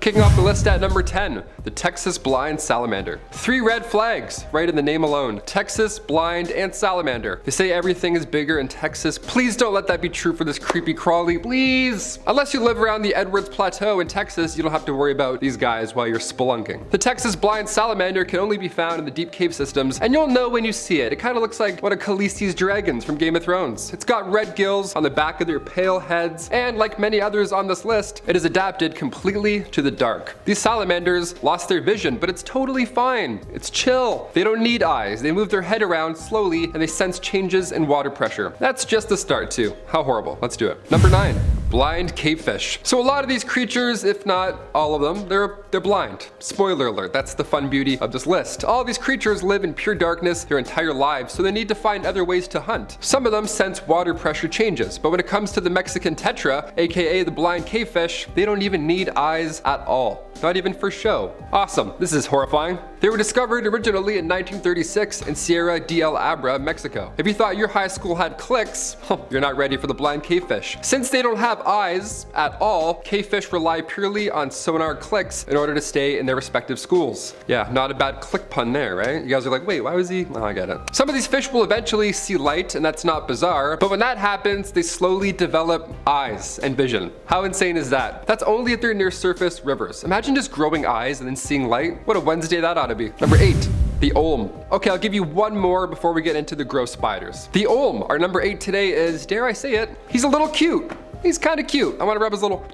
Kicking off the list at number 10, the Texas blind salamander. 3 red flags, right in the name alone. Texas, blind, and salamander. They say everything is bigger in Texas. Please don't let that be true for this creepy crawly, please. Unless you live around the Edwards Plateau in Texas, you don't have to worry about these guys while you're spelunking. The Texas blind salamander can only be found in the deep cave systems, and you'll know when you see it. It kind of looks like one of Khaleesi's dragons from Game of Thrones. It's got red gills on the back of their pale heads, and like many others on this list, it is adapted completely to the dark. These salamanders lost their vision, but it's totally fine. It's chill. They don't need eyes. They move their head around slowly, and they sense changes in water pressure. That's just the start too. How horrible. Let's do it. Number 9. Blind cavefish. So a lot of these creatures, if not all of them, they're blind. Spoiler alert, that's the fun beauty of this list. All of these creatures live in pure darkness their entire lives, so they need to find other ways to hunt. Some of them sense water pressure changes, but when it comes to the Mexican tetra, aka the blind cavefish, they don't even need eyes at all. Not even for show. Awesome. This is horrifying. They were discovered originally in 1936 in Sierra de El Abra, Mexico. If you thought your high school had clicks, you're not ready for the blind cavefish. Since they don't have eyes at all, cavefish rely purely on sonar clicks in order to stay in their respective schools. Yeah, not a bad click pun there, right? You guys are like, wait, why was he? Oh, I get it. Some of these fish will eventually see light, and that's not bizarre, but when that happens, they slowly develop eyes and vision. How insane is that? That's only at their near surface rivers. Imagine just growing eyes and then seeing light. What a Wednesday that ought to be. Number 8. The olm. Okay, I'll give you one more before we get into the gross spiders. The olm, our number 8 today is, dare I say it, he's a little cute. He's kind of cute. I want to rub his little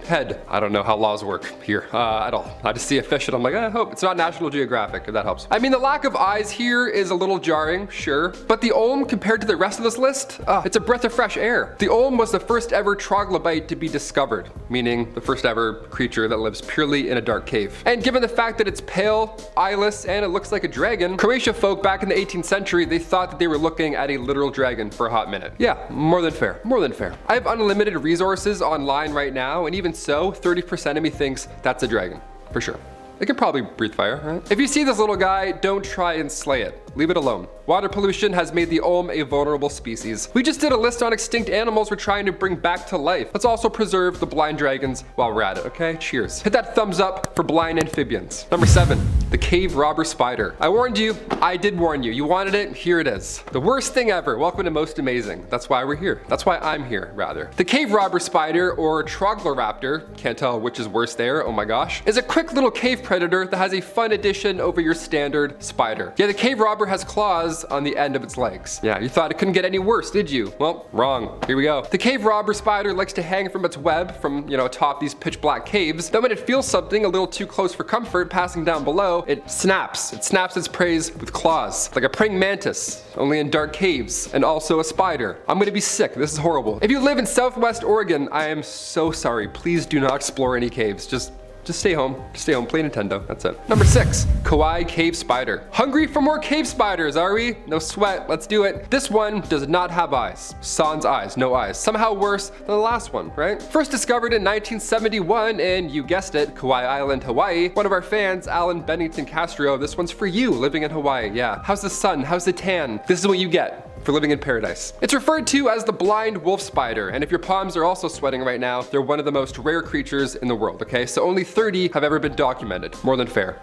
head. I don't know how laws work here at all. I just see a fish and I'm like, I hope it's not National Geographic, if that helps. I mean, the lack of eyes here is a little jarring, sure, but the olm compared to the rest of this list, it's a breath of fresh air. The olm was the first ever troglobite to be discovered, meaning the first ever creature that lives purely in a dark cave. And given the fact that it's pale, eyeless, and it looks like a dragon, Croatia folk back in the 18th century, they thought that they were looking at a literal dragon for a hot minute. Yeah, more than fair, more than fair. I have unlimited resources online right now, and even so, 30% of me thinks that's a dragon, for sure. It can probably breathe fire, right? If you see this little guy, don't try and slay it. Leave it alone. Water pollution has made the olm a vulnerable species. We just did a list on extinct animals we're trying to bring back to life. Let's also preserve the blind dragons while we're at it, okay? Cheers. Hit that thumbs up for blind amphibians. Number 7, the cave robber spider. I warned you. I did warn you. You wanted it, here it is. The worst thing ever. Welcome to Most Amazing. That's why we're here. That's why I'm here, rather. The cave robber spider, or trogloraptor, can't tell which is worse there, oh my gosh, is a quick little cave predator that has a fun addition over your standard spider. Yeah, the cave robber has claws on the end of its legs. Yeah, you thought it couldn't get any worse, did you? Well, wrong. Here we go. The cave robber spider likes to hang from its web from, atop these pitch black caves. Then when it feels something a little too close for comfort passing down below, it snaps. It snaps its prey with claws, like a praying mantis, only in dark caves, and also a spider. I'm gonna be sick. This is horrible. If you live in Southwest Oregon, I am so sorry. Please do not explore any caves. Just stay home. Just stay home. Play Nintendo. That's it. Number 6, kawaii cave spider. Hungry for more cave spiders, are we? No sweat. Let's do it. This one does not have eyes. Sans eyes. No eyes. Somehow worse than the last one, right? First discovered in 1971 in, you guessed it, Kauai Island, Hawaii. One of our fans, Alan Bennington Castro, this one's for you living in Hawaii. Yeah. How's the sun? How's the tan? This is what you get for living in paradise. It's referred to as the blind wolf spider, and if your palms are also sweating right now, they're one of the most rare creatures in the world, okay? So only 30 have ever been documented. More than fair.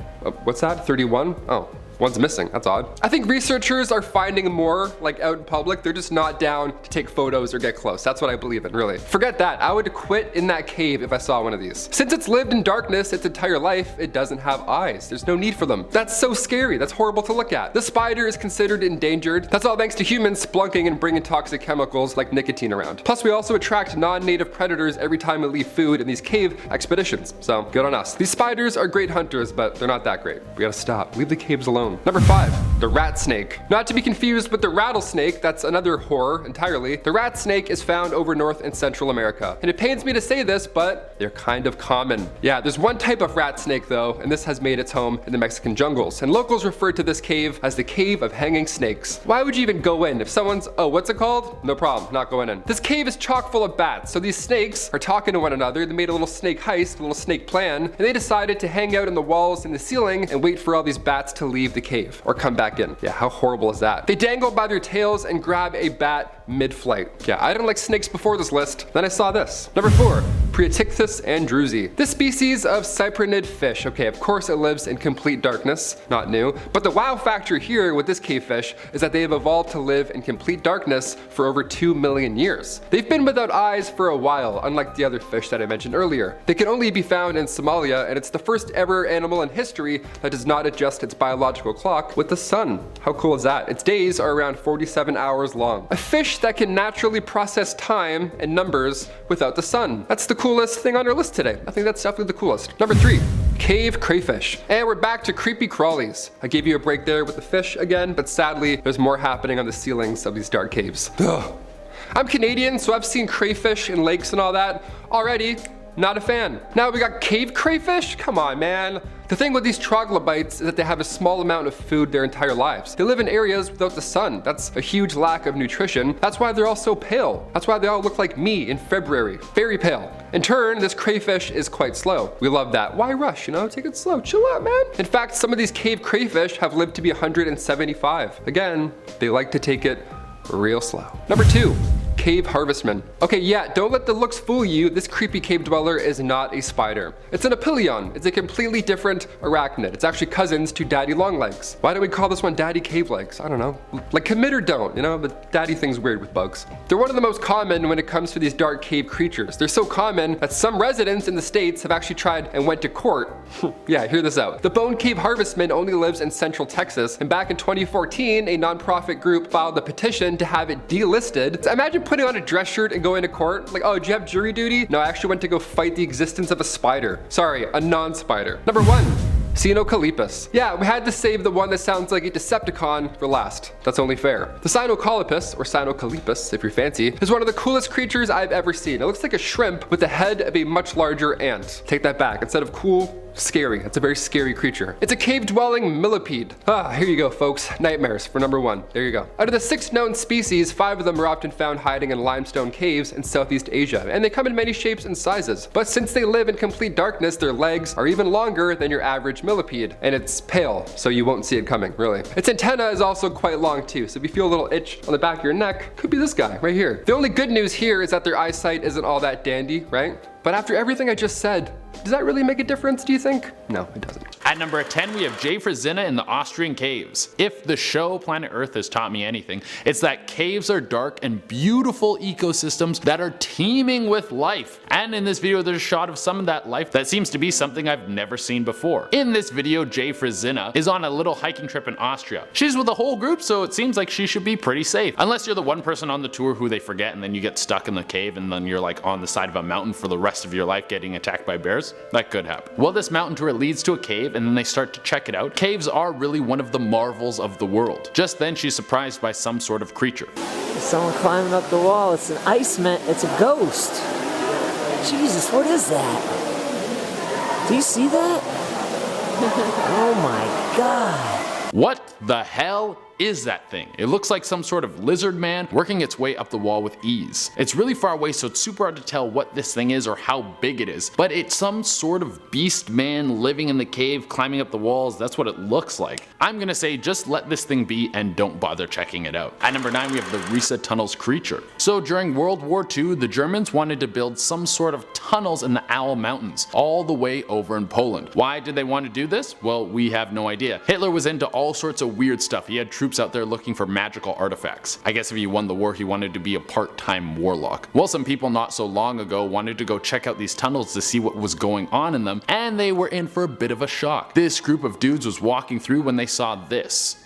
What's that? 31? Oh. One's missing, that's odd. I think researchers are finding more like out in public. They're just not down to take photos or get close. That's what I believe in, really. Forget that, I would quit in that cave if I saw one of these. Since it's lived in darkness its entire life, it doesn't have eyes. There's no need for them. That's so scary, that's horrible to look at. The spider is considered endangered. That's all thanks to humans splunking and bringing toxic chemicals like nicotine around. Plus we also attract non-native predators every time we leave food in these cave expeditions. So good on us. These spiders are great hunters, but they're not that great. We gotta stop, leave the caves alone. Number 5, the rat snake. Not to be confused with the rattlesnake, that's another horror entirely. The rat snake is found over North and Central America. And it pains me to say this, but they're kind of common. Yeah, there's one type of rat snake though, and this has made its home in the Mexican jungles. And locals refer to this cave as the Cave of Hanging Snakes. Why would you even go in? If someone's, oh, what's it called? No problem, not going in. This cave is chock full of bats, so these snakes are talking to one another. They made a little snake heist, a little snake plan, and they decided to hang out in the walls and the ceiling and wait for all these bats to leave the cave or come back in. Yeah, how horrible is that? They dangle by their tails and grab a bat mid-flight. Yeah, I didn't like snakes before this list. Then I saw this. Number 4, Priatictus andrewsi. This species of cyprinid fish, okay, of course it lives in complete darkness, not new, but the wow factor here with this cave fish is that they have evolved to live in complete darkness for over 2 million years. They've been without eyes for a while, unlike the other fish that I mentioned earlier. They can only be found in Somalia, and it's the first ever animal in history that does not adjust its biological clock with the sun. How cool is that? Its days are around 47 hours long. A fish that can naturally process time and numbers without the sun. That's the coolest thing on our list today. I think that's definitely the coolest. Number 3. Cave crayfish. And we're back to creepy crawlies. I gave you a break there with the fish again, but sadly, there's more happening on the ceilings of these dark caves. Ugh. I'm Canadian, so I've seen crayfish in lakes and all that. Already, not a fan. Now we got cave crayfish? Come on, man. The thing with these troglobites is that they have a small amount of food their entire lives. They live in areas without the sun. That's a huge lack of nutrition. That's why they're all so pale. That's why they all look like me in February. Very pale. In turn, this crayfish is quite slow. We love that. Why rush, you know? Take it slow. Chill out, man. In fact, some of these cave crayfish have lived to be 175. Again, they like to take it real slow. Number 2. Cave harvestman. Okay, yeah, don't let the looks fool you. This creepy cave dweller is not a spider. It's an apilion. It's a completely different arachnid. It's actually cousins to daddy longlegs. Why don't we call this one daddy cave legs? I don't know. Like commit or don't, you know, but daddy thing's weird with bugs. They're one of the most common when it comes to these dark cave creatures. They're so common that some residents in the States have actually tried and went to court. Yeah, hear this out. The bone cave harvestman only lives in central Texas, and back in 2014, a nonprofit group filed a petition to have it delisted. So imagine putting on a dress shirt and going to court. Like, oh, did you have jury duty? No, I actually went to go fight the existence of a spider. Sorry, a non-spider. Number 1. Cynocolepus. Yeah, we had to save the one that sounds like a Decepticon for last. That's only fair. The Cynocolepus, or Cynocolepus if you're fancy, is one of the coolest creatures I've ever seen. It looks like a shrimp with the head of a much larger ant. Take that back. Instead of cool, scary. It's a very scary creature. It's a cave-dwelling millipede. Here you go, folks. Nightmares for number 1. There you go. Out of the 6 known species, 5 of them are often found hiding in limestone caves in Southeast Asia, and they come in many shapes and sizes. But since they live in complete darkness, their legs are even longer than your average millipede, and it's pale, so you won't see it coming, really. Its antenna is also quite long too, so if you feel a little itch on the back of your neck, could be this guy right here. The only good news here is that their eyesight isn't all that dandy, right? But after everything I just said, does that really make a difference, do you think? No, it doesn't. At number 10, we have J. Frazina in the Austrian caves. If the show Planet Earth has taught me anything, it's that caves are dark and beautiful ecosystems that are teeming with life. And in this video, there's a shot of some of that life that seems to be something I've never seen before. In this video, J. Frazina is on a little hiking trip in Austria. She's with a whole group, so it seems like she should be pretty safe. Unless you're the one person on the tour who they forget and then you get stuck in the cave and then you're like on the side of a mountain for the rest of your life getting attacked by bears. That could happen. Well, this mountain tour leads to a cave and then they start to check it out. Caves are really one of the marvels of the world. Just then she's surprised by some sort of creature. There's someone climbing up the wall. It's an iceman. It's a ghost. Jesus, what is that? Do you see that? Oh my God. What the hell is that thing? It looks like some sort of lizard man working its way up the wall with ease. It's really far away, so it's super hard to tell what this thing is or how big it is, but it's some sort of beast man living in the cave, climbing up the walls. That's what it looks like. I'm gonna say just let this thing be and don't bother checking it out. At number 9, we have the Riesa Tunnels creature. So during World War II, the Germans wanted to build some sort of tunnels in the Owl Mountains, all the way over in Poland. Why did they want to do this? Well, we have no idea. Hitler was into all sorts of weird stuff. He had troops out there looking for magical artifacts. I guess if he won the war, he wanted to be a part-time warlock. Well, some people not so long ago wanted to go check out these tunnels to see what was going on in them, and they were in for a bit of a shock. This group of dudes was walking through when they saw this.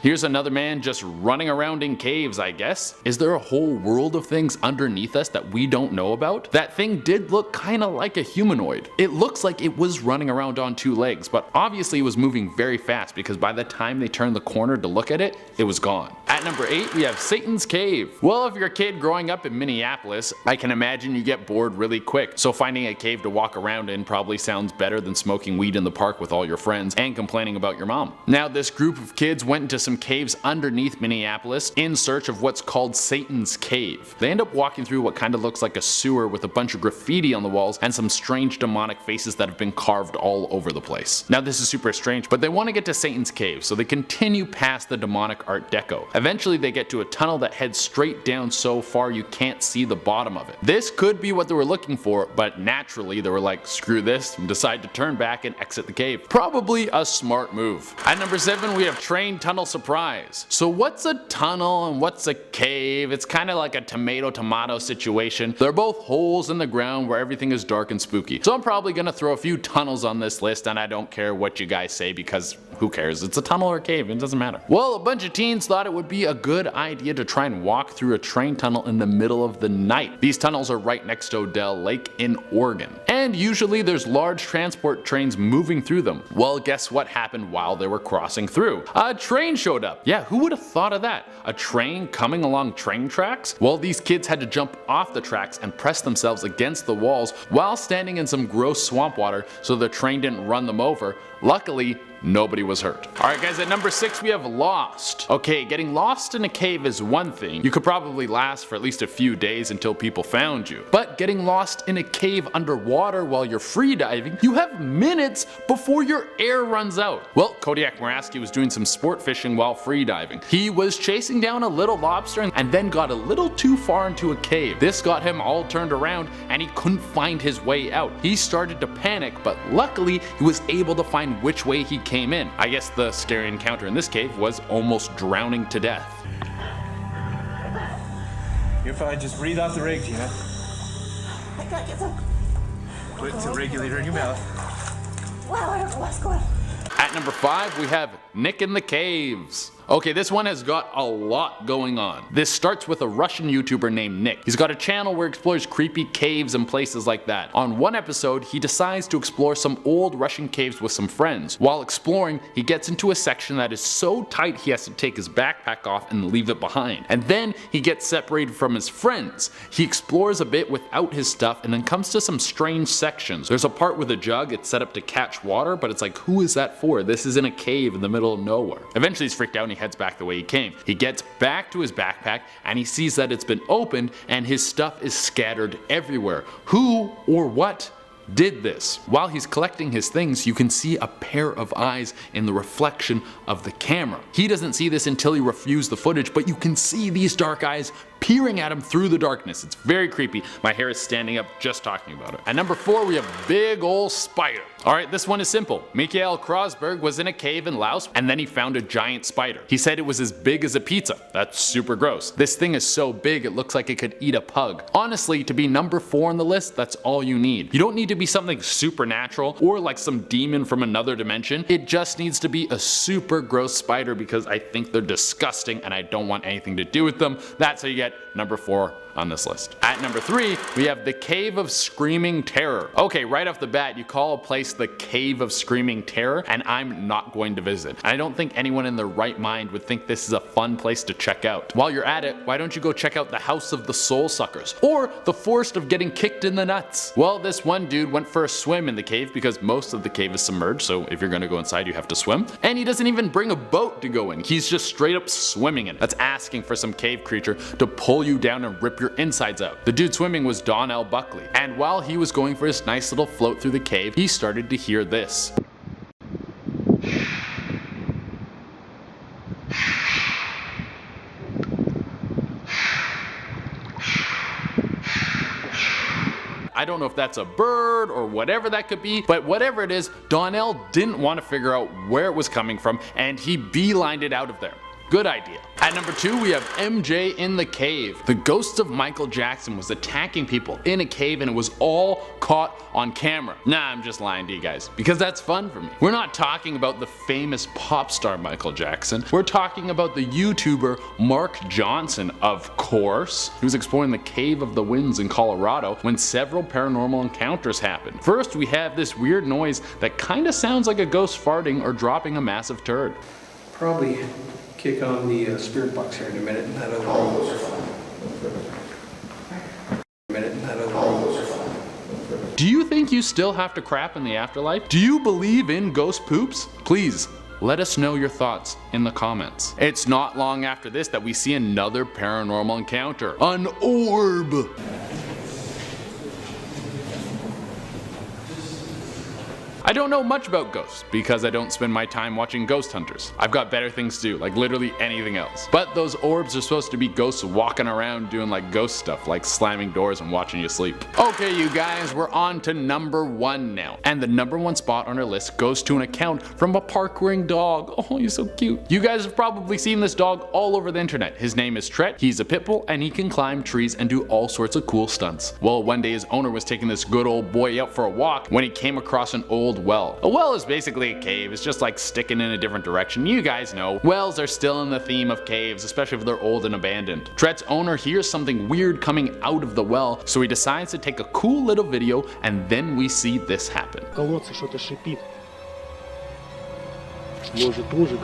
Here's another man just running around in caves, I guess. Is there a whole world of things underneath us that we don't know about? That thing did look kinda like a humanoid. It looks like it was running around on 2 legs, but obviously it was moving very fast because by the time they turned the corner to look at it, it was gone. At number 8, we have Satan's Cave. Well, if you're a kid growing up in Minneapolis, I can imagine you get bored really quick, so finding a cave to walk around in probably sounds better than smoking weed in the park with all your friends and complaining about your mom. Now, this group of kids went into some some caves underneath Minneapolis in search of what's called Satan's Cave. They end up walking through what kind of looks like a sewer with a bunch of graffiti on the walls and some strange demonic faces that have been carved all over the place. Now this is super strange, but they want to get to Satan's Cave, so they continue past the demonic Art Deco. Eventually they get to a tunnel that heads straight down so far you can't see the bottom of it. This could be what they were looking for, but naturally they were like, screw this, and decide to turn back and exit the cave. Probably a smart move. At number 7 we have train tunnel surprise. So what's a tunnel and what's a cave? It's kind of like a tomato situation. They're both holes in the ground where everything is dark and spooky. So I'm probably gonna throw a few tunnels on this list, and I don't care what you guys say because who cares? It's a tunnel or a cave, it doesn't matter. Well, a bunch of teens thought it would be a good idea to try and walk through a train tunnel in the middle of the night. These tunnels are right next to Odell Lake in Oregon, and usually there's large transport trains moving through them. Well, guess what happened while they were crossing through? A train showed up. Yeah, who would have thought of that? A train coming along train tracks? Well, these kids had to jump off the tracks and press themselves against the walls while standing in some gross swamp water so the train didn't run them over. Luckily, nobody was hurt. Alright guys, at number 6 we have lost. Okay, getting lost in a cave is one thing. You could probably last for at least a few days until people found you. But getting lost in a cave underwater while you're free diving, you have minutes before your air runs out. Well, Kodiak Moraski was doing some sport fishing while free diving. He was chasing down a little lobster and then got a little too far into a cave. This got him all turned around and he couldn't find his way out. He started to panic, but luckily he was able to find which way he came in. I guess the scary encounter in this cave was almost drowning to death. You're fine, just breathe off the rig, Tina. I gotta get some. Put the regulator in your mouth. Wow, I don't know what's going on. At number 5 we have Nick in the Caves. Okay, this one has got a lot going on. This starts with a Russian YouTuber named Nick. He's got a channel where he explores creepy caves and places like that. On one episode, he decides to explore some old Russian caves with some friends. While exploring, he gets into a section that is so tight he has to take his backpack off and leave it behind. And then he gets separated from his friends. He explores a bit without his stuff and then comes to some strange sections. There's a part with a jug, it's set up to catch water, but it's like, who is that for? This is in a cave in the middle of nowhere. Eventually he's freaked out and he heads back the way he came. He gets back to his backpack and he sees that it's been opened and his stuff is scattered everywhere. Who or what did this? While he's collecting his things, you can see a pair of eyes in the reflection of the camera. He doesn't see this until he reviews the footage, but you can see these dark eyes peering at him through the darkness. It's very creepy. My hair is standing up just talking about it. At number 4 we have big ol' spider. Alright, this one is simple. Mikael Krosberg was in a cave in Laos and then he found a giant spider. He said it was as big as a pizza. That's super gross. This thing is so big it looks like it could eat a pug. Honestly, to be number 4 on the list, that's all you need. You don't need to be something supernatural or like some demon from another dimension. It just needs to be a super gross spider because I think they're disgusting and I don't want anything to do with them. That's how you get number 4 on this list. At number 3, we have the Cave of Screaming Terror. Okay, right off the bat, you call a place the Cave of Screaming Terror, and I'm not going to visit. I don't think anyone in their right mind would think this is a fun place to check out. While you're at it, why don't you go check out the House of the Soul Suckers, or the Forest of Getting Kicked in the Nuts? Well, this one dude went for a swim in the cave because most of the cave is submerged, so if you're gonna go inside, you have to swim. And he doesn't even bring a boat to go in. He's just straight up swimming in it. That's asking for some cave creature to pull you down and rip your insides out. The dude swimming was Donnell Buckley, and while he was going for his nice little float through the cave, he started to hear this. I don't know if that's a bird or whatever that could be, but whatever it is, Donnell didn't want to figure out where it was coming from and he beelined it out of there. Good idea. At number 2, we have MJ in the Cave. The ghost of Michael Jackson was attacking people in a cave and it was all caught on camera. Nah, I'm just lying to you guys, because that's fun for me. We're not talking about the famous pop star Michael Jackson. We're talking about the YouTuber Mark Johnson, of course. He was exploring the Cave of the Winds in Colorado when several paranormal encounters happened. First, we have this weird noise that kinda sounds like a ghost farting or dropping a massive turd. Probably kick on the spirit box here in a minute and that other room. Do you think you still have to crap in the afterlife? Do you believe in ghost poops? Please, Let us know your thoughts in the comments. It's not long after this that we see another paranormal encounter. An orb! I don't know much about ghosts because I don't spend my time watching ghost hunters. I've got better things to do, like literally anything else. But those orbs are supposed to be ghosts walking around doing like ghost stuff, like slamming doors and watching you sleep. Okay, you guys, we're on to number 1 now. And the number 1 spot on our list goes to an account from a park-wearing dog. Oh, he's so cute. You guys have probably seen this dog all over the internet. His name is Tret, he's a pit bull, and he can climb trees and do all sorts of cool stunts. Well, one day his owner was taking this good old boy out for a walk when he came across an old well. A well is basically a cave, it's just like sticking in a different direction. You guys know. Wells are still in the theme of caves, especially if they're old and abandoned. Tret's owner hears something weird coming out of the well, so he decides to take a cool little video, and then we see this happen. В колодце что-то шипит. Может, ужик.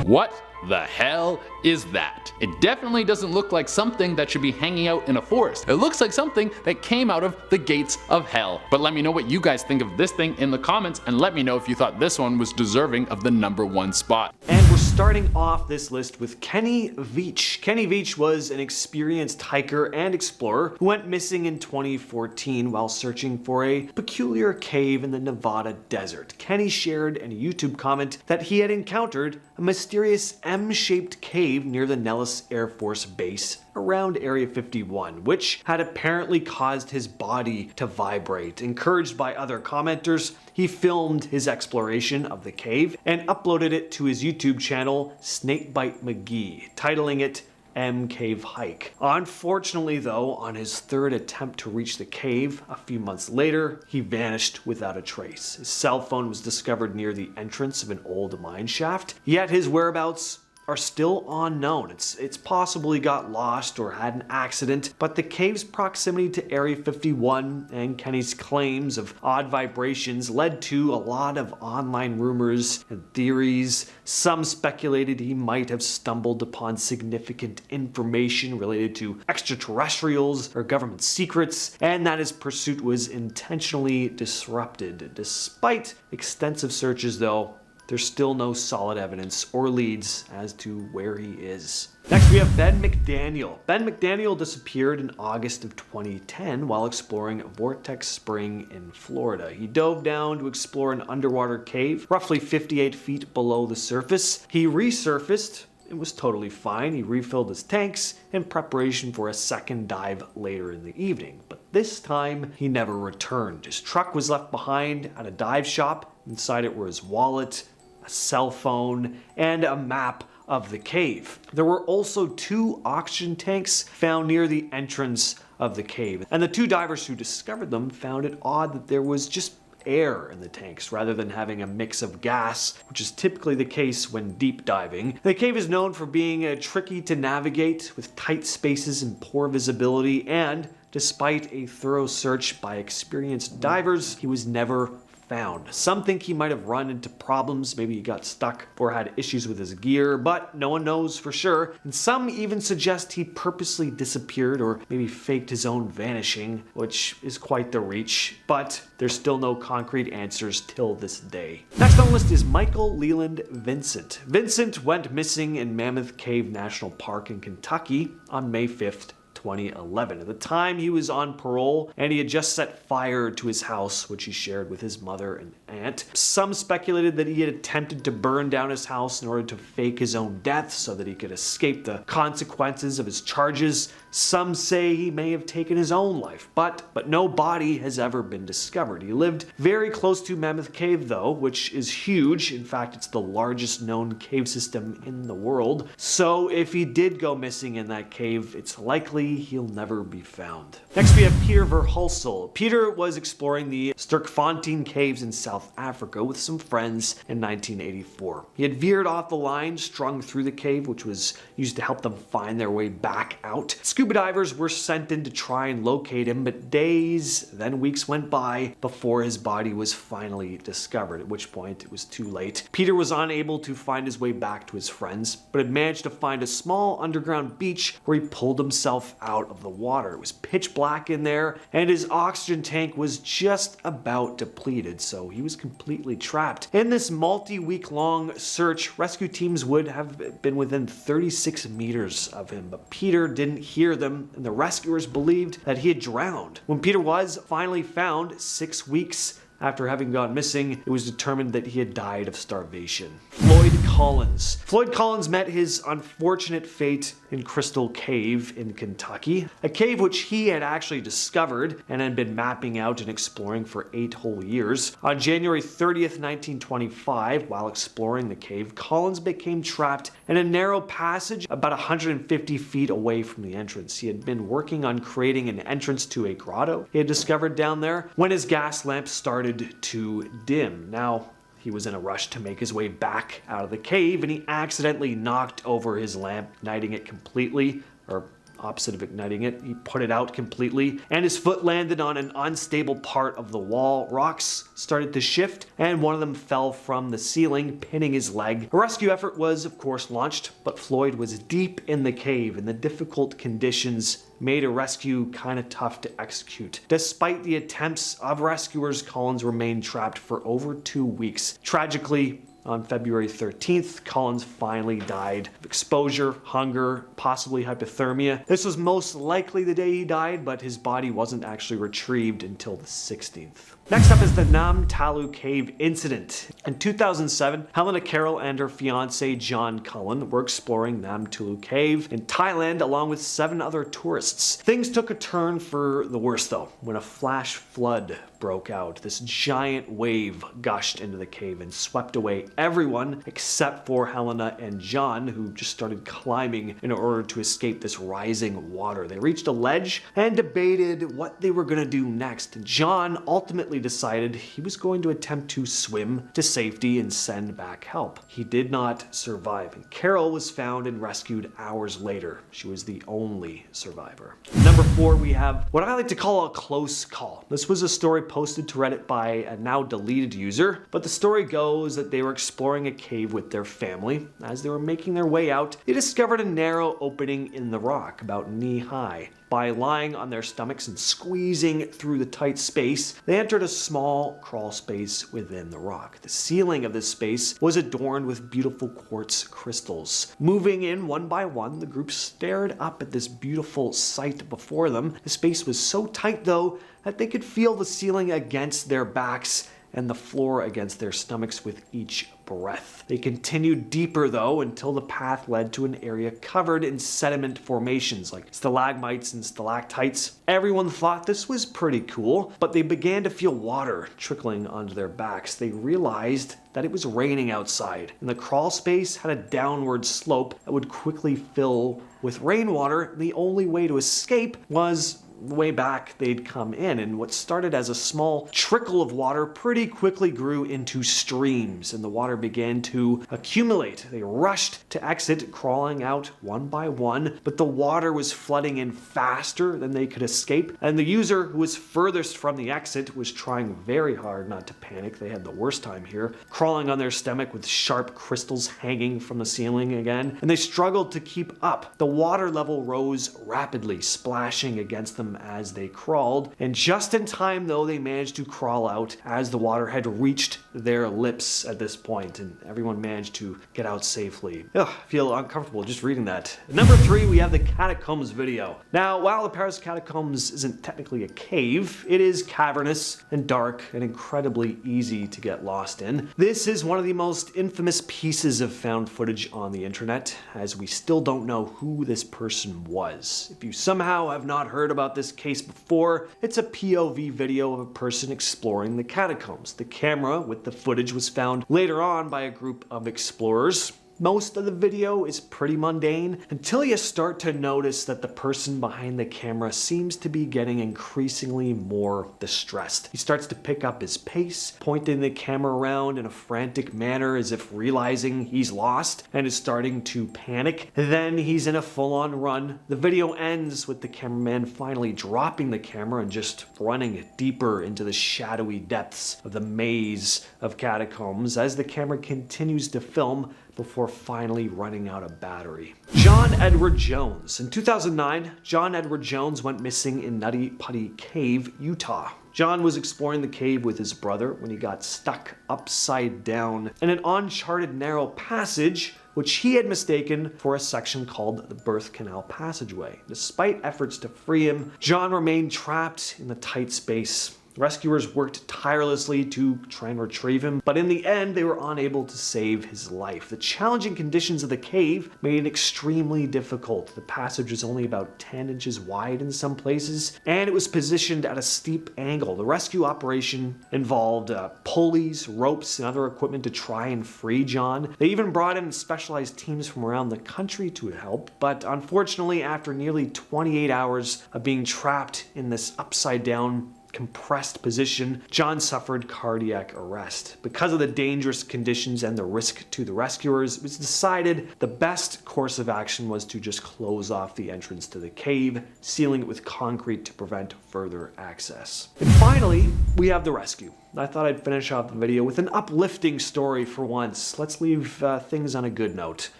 What the hell is that? It definitely doesn't look like something that should be hanging out in a forest. It looks like something that came out of the gates of hell. But let me know what you guys think of this thing in the comments, and let me know if you thought this one was deserving of the number 1 spot. And we're starting off this list with Kenny Veach. Kenny Veach was an experienced hiker and explorer who went missing in 2014 while searching for a peculiar cave in the Nevada desert. Kenny shared in a YouTube comment that he had encountered a mysterious M-shaped cave near the Nellis Air Force Base around Area 51, which had apparently caused his body to vibrate. Encouraged by other commenters, he filmed his exploration of the cave and uploaded it to his YouTube channel, Snakebite McGee, titling it M Cave Hike. Unfortunately though, on his 3rd attempt to reach the cave, a few months later, he vanished without a trace. His cell phone was discovered near the entrance of an old mine shaft, yet his whereabouts are still unknown. It's possible he got lost or had an accident, but the cave's proximity to Area 51 and Kenny's claims of odd vibrations led to a lot of online rumors and theories. Some speculated he might have stumbled upon significant information related to extraterrestrials or government secrets, and that his pursuit was intentionally disrupted. Despite extensive searches though, there's still no solid evidence or leads as to where he is. Next we have Ben McDaniel. Ben McDaniel disappeared in August of 2010 while exploring Vortex Spring in Florida. He dove down to explore an underwater cave roughly 58 feet below the surface. He resurfaced. It was totally fine. He refilled his tanks in preparation for a second dive later in the evening. But this time, he never returned. His truck was left behind at a dive shop. Inside it were his wallet, a cell phone, and a map of the cave. There were also 2 oxygen tanks found near the entrance of the cave. And the 2 divers who discovered them found it odd that there was just air in the tanks rather than having a mix of gas, which is typically the case when deep diving. The cave is known for being tricky to navigate with tight spaces and poor visibility, and despite a thorough search by experienced divers, he was never found. Some think he might have run into problems, maybe he got stuck or had issues with his gear, but no one knows for sure. And some even suggest he purposely disappeared or maybe faked his own vanishing, which is quite the reach, but there's still no concrete answers till this day. Next on the list is Michael Leland Vincent. Vincent went missing in Mammoth Cave National Park in Kentucky on May 5th, 2011. At the time, he was on parole and he had just set fire to his house, which he shared with his mother and aunt. Some speculated that he had attempted to burn down his house in order to fake his own death so that he could escape the consequences of his charges. Some say he may have taken his own life, but no body has ever been discovered. He lived very close to Mammoth Cave though, which is huge. In fact, it's the largest known cave system in the world. So if he did go missing in that cave, it's likely he'll never be found. Next we have Peter Verhulsel. Peter was exploring the Sterkfontein caves in South South Africa with some friends in 1984. He had veered off the line strung through the cave, which was used to help them find their way back out. Scuba divers were sent in to try and locate him, but days, then weeks went by before his body was finally discovered, at which point it was too late. Peter was unable to find his way back to his friends, but had managed to find a small underground beach where he pulled himself out of the water. It was pitch black in there, and his oxygen tank was just about depleted, so he was completely trapped. In this multi-week long search, rescue teams would have been within 36 meters of him, but Peter didn't hear them, and the rescuers believed that he had drowned. When Peter was finally found 6 weeks after having gone missing, it was determined that he had died of starvation. Floyd Collins. Floyd Collins met his unfortunate fate in Crystal Cave in Kentucky, a cave which he had actually discovered and had been mapping out and exploring for 8 whole years. On January 30th, 1925, while exploring the cave, Collins became trapped in a narrow passage about 150 feet away from the entrance. He had been working on creating an entrance to a grotto he had discovered down there when his gas lamp started to dim. Now, he was in a rush to make his way back out of the cave, and he accidentally knocked over his lamp, igniting it completely, or opposite of igniting it, he put it out completely, and his foot landed on an unstable part of the wall. Rocks started to shift, and one of them fell from the ceiling, pinning his leg. A rescue effort was, of course, launched, but Floyd was deep in the cave, and the difficult conditions made a rescue kind of tough to execute. Despite the attempts of rescuers, Collins remained trapped for over 2 weeks. Tragically, on February 13th, Collins finally died of exposure, hunger, possibly hypothermia. This was most likely the day he died, but his body wasn't actually retrieved until the 16th. Next up is the Nam Talu Cave incident. In 2007, Helena Carroll and her fiance John Cullen were exploring Nam Talu Cave in Thailand along with 7 other tourists. Things took a turn for the worse though, when a flash flood broke out. This giant wave gushed into the cave and swept away everyone except for Helena and John, who just started climbing in order to escape this rising water. They reached a ledge and debated what they were going to do next. John ultimately decided he was going to attempt to swim to safety and send back help. He did not survive, and Carol was found and rescued hours later. She was the only survivor. Number 4, we have what I like to call a close call. This was a story posted to Reddit by a now deleted user, but the story goes that they were exploring a cave with their family. As they were making their way out, they discovered a narrow opening in the rock, about knee high. By lying on their stomachs and squeezing through the tight space, they entered a small crawl space within the rock. The ceiling of this space was adorned with beautiful quartz crystals. Moving in one by one, the group stared up at this beautiful sight before them. The space was so tight though that they could feel the ceiling against their backs and the floor against their stomachs with each breath. They continued deeper though until the path led to an area covered in sediment formations like stalagmites and stalactites. Everyone thought this was pretty cool, but they began to feel water trickling onto their backs. They realized that it was raining outside, and the crawl space had a downward slope that would quickly fill with rainwater. The only way to escape was the way back they'd come in, and what started as a small trickle of water pretty quickly grew into streams, and the water began to accumulate. They rushed to exit, crawling out one by one, but the water was flooding in faster than they could escape, and the user who was furthest from the exit was trying very hard not to panic. They had the worst time here, crawling on their stomach with sharp crystals hanging from the ceiling again, and they struggled to keep up. The water level rose rapidly, splashing against them as they crawled, and just in time though they managed to crawl out as the water had reached their lips at this point, and everyone managed to get out safely. Ugh, I feel uncomfortable just reading that. Number 3, we have the Catacombs video. Now, while the Paris Catacombs isn't technically a cave, it is cavernous and dark and incredibly easy to get lost in. This is one of the most infamous pieces of found footage on the internet, as we still don't know who this person was. If you somehow have not heard about this case before, it's a POV video of a person exploring the catacombs. The camera with the footage was found later on by a group of explorers. Most of the video is pretty mundane until you start to notice that the person behind the camera seems to be getting increasingly more distressed. He starts to pick up his pace, pointing the camera around in a frantic manner as if realizing he's lost and is starting to panic. Then he's in a full-on run. The video ends with the cameraman finally dropping the camera and just running deeper into the shadowy depths of the maze of catacombs as the camera continues to film before finally running out of battery. John Edward Jones. In 2009, John Edward Jones went missing in Nutty Putty Cave, Utah. John was exploring the cave with his brother when he got stuck upside down in an uncharted narrow passage which he had mistaken for a section called the Birth Canal Passageway. Despite efforts to free him, John remained trapped in the tight space. Rescuers worked tirelessly to try and retrieve him, but in the end they were unable to save his life. The challenging conditions of the cave made it extremely difficult. The passage was only about 10 inches wide in some places, and it was positioned at a steep angle. The rescue operation involved pulleys, ropes, and other equipment to try and free John. They even brought in specialized teams from around the country to help, but unfortunately after nearly 28 hours of being trapped in this upside down compressed position, John suffered cardiac arrest. Because of the dangerous conditions and the risk to the rescuers, it was decided the best course of action was to just close off the entrance to the cave, sealing it with concrete to prevent further access. And finally, we have the rescue. I thought I'd finish off the video with an uplifting story for once. Let's leave things on a good note.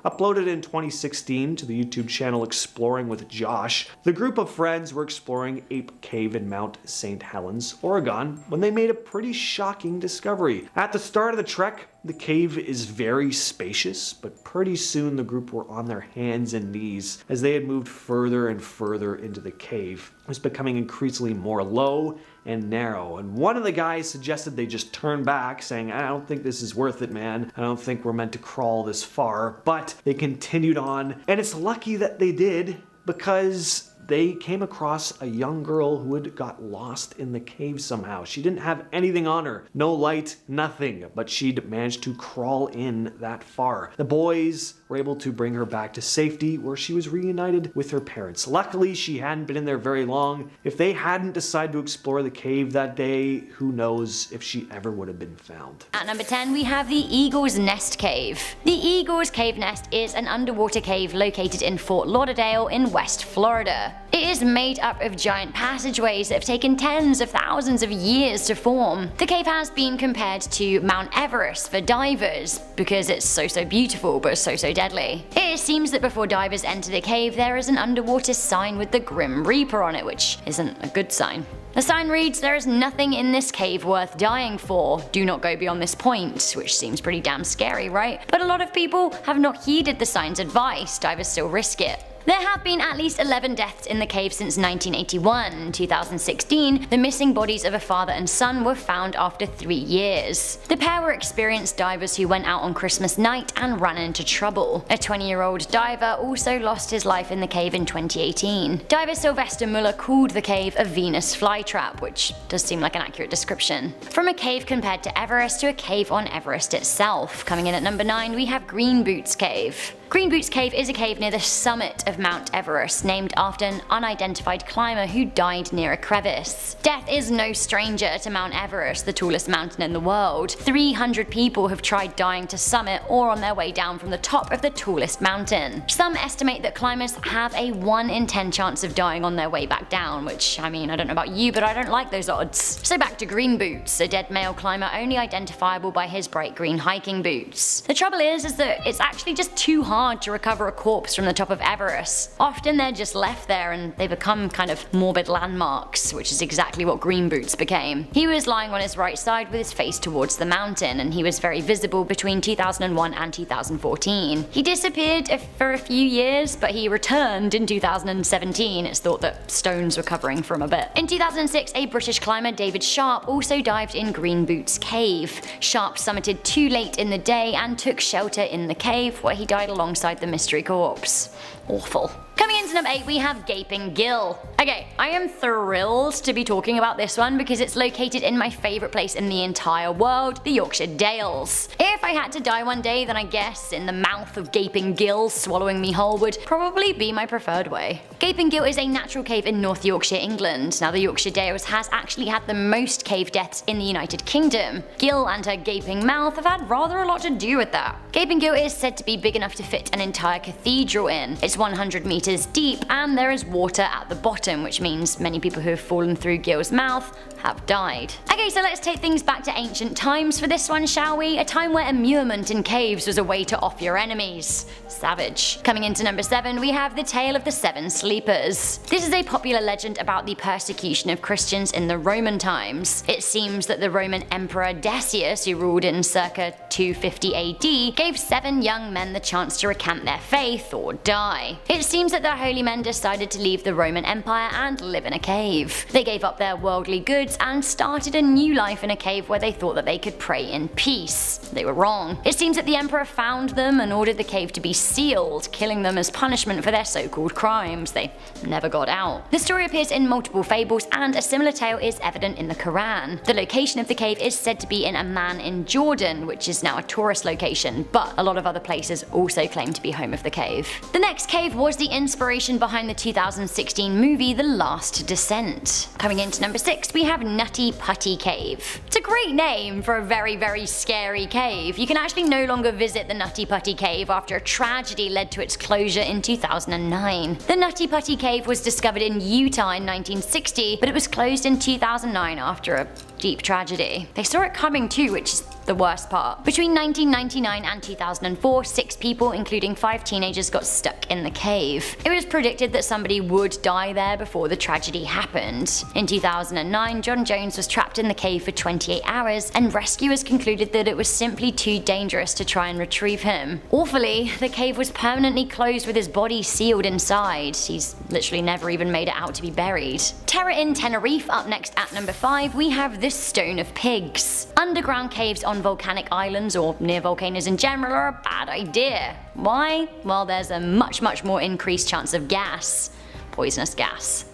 Uploaded in 2016 to the YouTube channel Exploring with Josh, the group of friends were exploring Ape Cave in Mount St. Helens, Oregon, when they made a pretty shocking discovery. At the start of the trek, the cave is very spacious, but pretty soon the group were on their hands and knees as they had moved further and further into the cave. It was becoming increasingly more low and narrow, and one of the guys suggested they just turn back, saying, "I don't think this is worth it, man. I don't think we're meant to crawl this far." But they continued on, and it's lucky that they did, because they came across a young girl who had got lost in the cave somehow. She didn't have anything on her, no light, nothing, but she'd managed to crawl in that far. The boys were able to bring her back to safety, where she was reunited with her parents. Luckily, she hadn't been in there very long. If they hadn't decided to explore the cave that day, who knows if she ever would have been found. At number 10, we have the Eagle's Nest Cave. The Eagle's Cave Nest is an underwater cave located in Fort Lauderdale in West Florida. It is made up of giant passageways that have taken tens of thousands of years to form. The cave has been compared to Mount Everest for divers because it's so beautiful but so deadly. It seems that before divers enter the cave there is an underwater sign with the Grim Reaper on it, which isn't a good sign. The sign reads, "There is nothing in this cave worth dying for. Do not go beyond this point," which seems pretty damn scary, right? But a lot of people have not heeded the sign's advice. Divers still risk it. There have been at least 11 deaths in the cave since 1981. In 2016, the missing bodies of a father and son were found after 3 years. The pair were experienced divers who went out on Christmas night and ran into trouble. A 20-year-old diver also lost his life in the cave in 2018. Diver Sylvester Muller called the cave a Venus flytrap, which does seem like an accurate description. From a cave compared to Everest to a cave on Everest itself. Coming in at number 9, we have Green Boots Cave. Green Boots Cave is a cave near the summit of Mount Everest, named after an unidentified climber who died near a crevice. Death is no stranger to Mount Everest, the tallest mountain in the world. 300 people have tried dying to summit or on their way down from the top of the tallest mountain. Some estimate that climbers have a 1 in 10 chance of dying on their way back down, which, I mean, I don't know about you, but I don't like those odds. So back to Green Boots, a dead male climber only identifiable by his bright green hiking boots. The trouble is that it's actually just too hard to recover a corpse from the top of Everest. Often they're just left there and they become kind of morbid landmarks, which is exactly what Green Boots became. He was lying on his right side with his face towards the mountain, and he was very visible between 2001 and 2014. He disappeared for a few years, but he returned in 2017. It's thought that stones were covering for him a bit. In 2006, a British climber, David Sharp, also dived in Green Boots Cave. Sharp summited too late in the day and took shelter in the cave, where he died alongside the mystery corpse. awful. Coming into number 8, we have Gaping Gill. Okay, I am thrilled to be talking about this one because it's located in my favourite place in the entire world, the Yorkshire Dales. If I had to die one day, then I guess in the mouth of Gaping Gill swallowing me whole would probably be my preferred way. Gaping Gill is a natural cave in North Yorkshire, England. Now the Yorkshire Dales has actually had the most cave deaths in the United Kingdom. Gill and her gaping mouth have had rather a lot to do with that. Gaping Gill is said to be big enough to fit an entire cathedral in. It's 100 metres deep and there is water at the bottom, which means many people who have fallen through Gill's mouth have died. Okay, so let's take things back to ancient times for this one, shall we? A time where immurement in caves was a way to off your enemies. Savage. Coming into number 7, we have the Tale of the Seven Sleepers. This is a popular legend about the persecution of Christians in the Roman times. It seems that the Roman Emperor Decius, who ruled in circa 250 AD, gave 7 young men the chance to recant their faith or die. It seems that the holy men decided to leave the Roman Empire and live in a cave. They gave up their worldly goods and started a new life in a cave where they thought that they could pray in peace. They were wrong. It seems that the emperor found them and ordered the cave to be sealed, killing them as punishment for their so-called crimes. They never got out. The story appears in multiple fables and a similar tale is evident in the Quran. The location of the cave is said to be in Amman in Jordan, which is now a tourist location, but a lot of other places also claim to be home of the cave. The next cave was the inspiration behind the 2016 movie The Last Descent. Coming into number 6, we have Nutty Putty Cave. It's a great name for a very, very scary cave. You can actually no longer visit the Nutty Putty Cave after a tragedy led to its closure in 2009. The Nutty Putty Cave was discovered in Utah in 1960, but it was closed in 2009 after a deep tragedy. They saw it coming too, which is the worst part. Between 1999 and 2004, 6 people, including 5 teenagers, got stuck in the cave. It was predicted that somebody would die there before the tragedy happened. In 2009, John Jones was trapped in the cave for 28 hours, and rescuers concluded that it was simply too dangerous to try and retrieve him. Awfully, the cave was permanently closed with his body sealed inside. He's literally never even made it out to be buried. Terror in Tenerife up next at number 5, we have the Stone of Pigs. Underground caves on volcanic islands or near volcanoes in general are a bad idea. Why? Well, there's a much more increased chance of gas. Poisonous gas.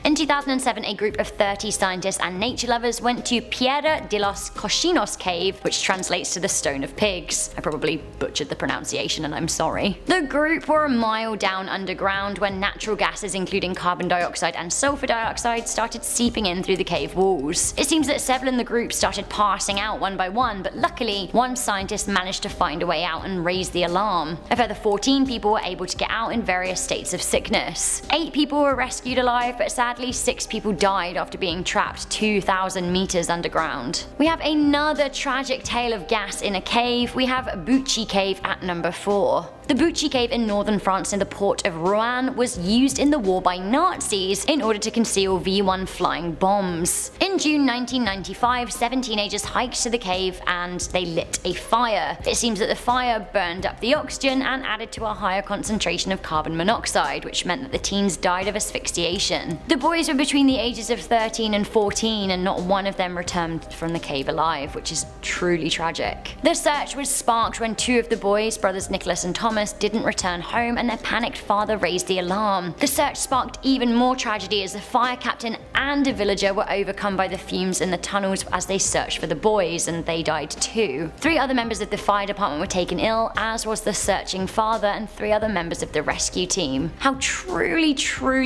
In 2007, a group of 30 scientists and nature lovers went to Piedra de los Cochinos cave, which translates to the Stone of Pigs. I probably butchered the pronunciation and I'm sorry. The group were a mile down underground when natural gases including carbon dioxide and sulfur dioxide started seeping in through the cave walls. It seems that several in the group started passing out one by one, but luckily, one scientist managed to find a way out and raise the alarm. A further 14 people were able to get out in various states of sickness. 8 people were rescued alive, but sadly 6 people died after being trapped 2,000 meters underground. We have another tragic tale of gas in a cave. We have Bucci Cave at number 4. The Bucci Cave in northern France in the port of Rouen was used in the war by Nazis in order to conceal V-1 flying bombs. In June 1995, 7 teenagers hiked to the cave and they lit a fire. It seems that the fire burned up the oxygen and added to a higher concentration of carbon monoxide, which meant that the teens died of asphyxiation. The boys were between the ages of 13 and 14 and not one of them returned from the cave alive, which is truly tragic. The search was sparked when 2 of the boys, brothers Nicholas and Thomas, didn't return home and their panicked father raised the alarm. The search sparked even more tragedy as the fire captain and a villager were overcome by the fumes in the tunnels as they searched for the boys, and they died too. 3 other members of the fire department were taken ill, as was the searching father and 3 other members of the rescue team. How truly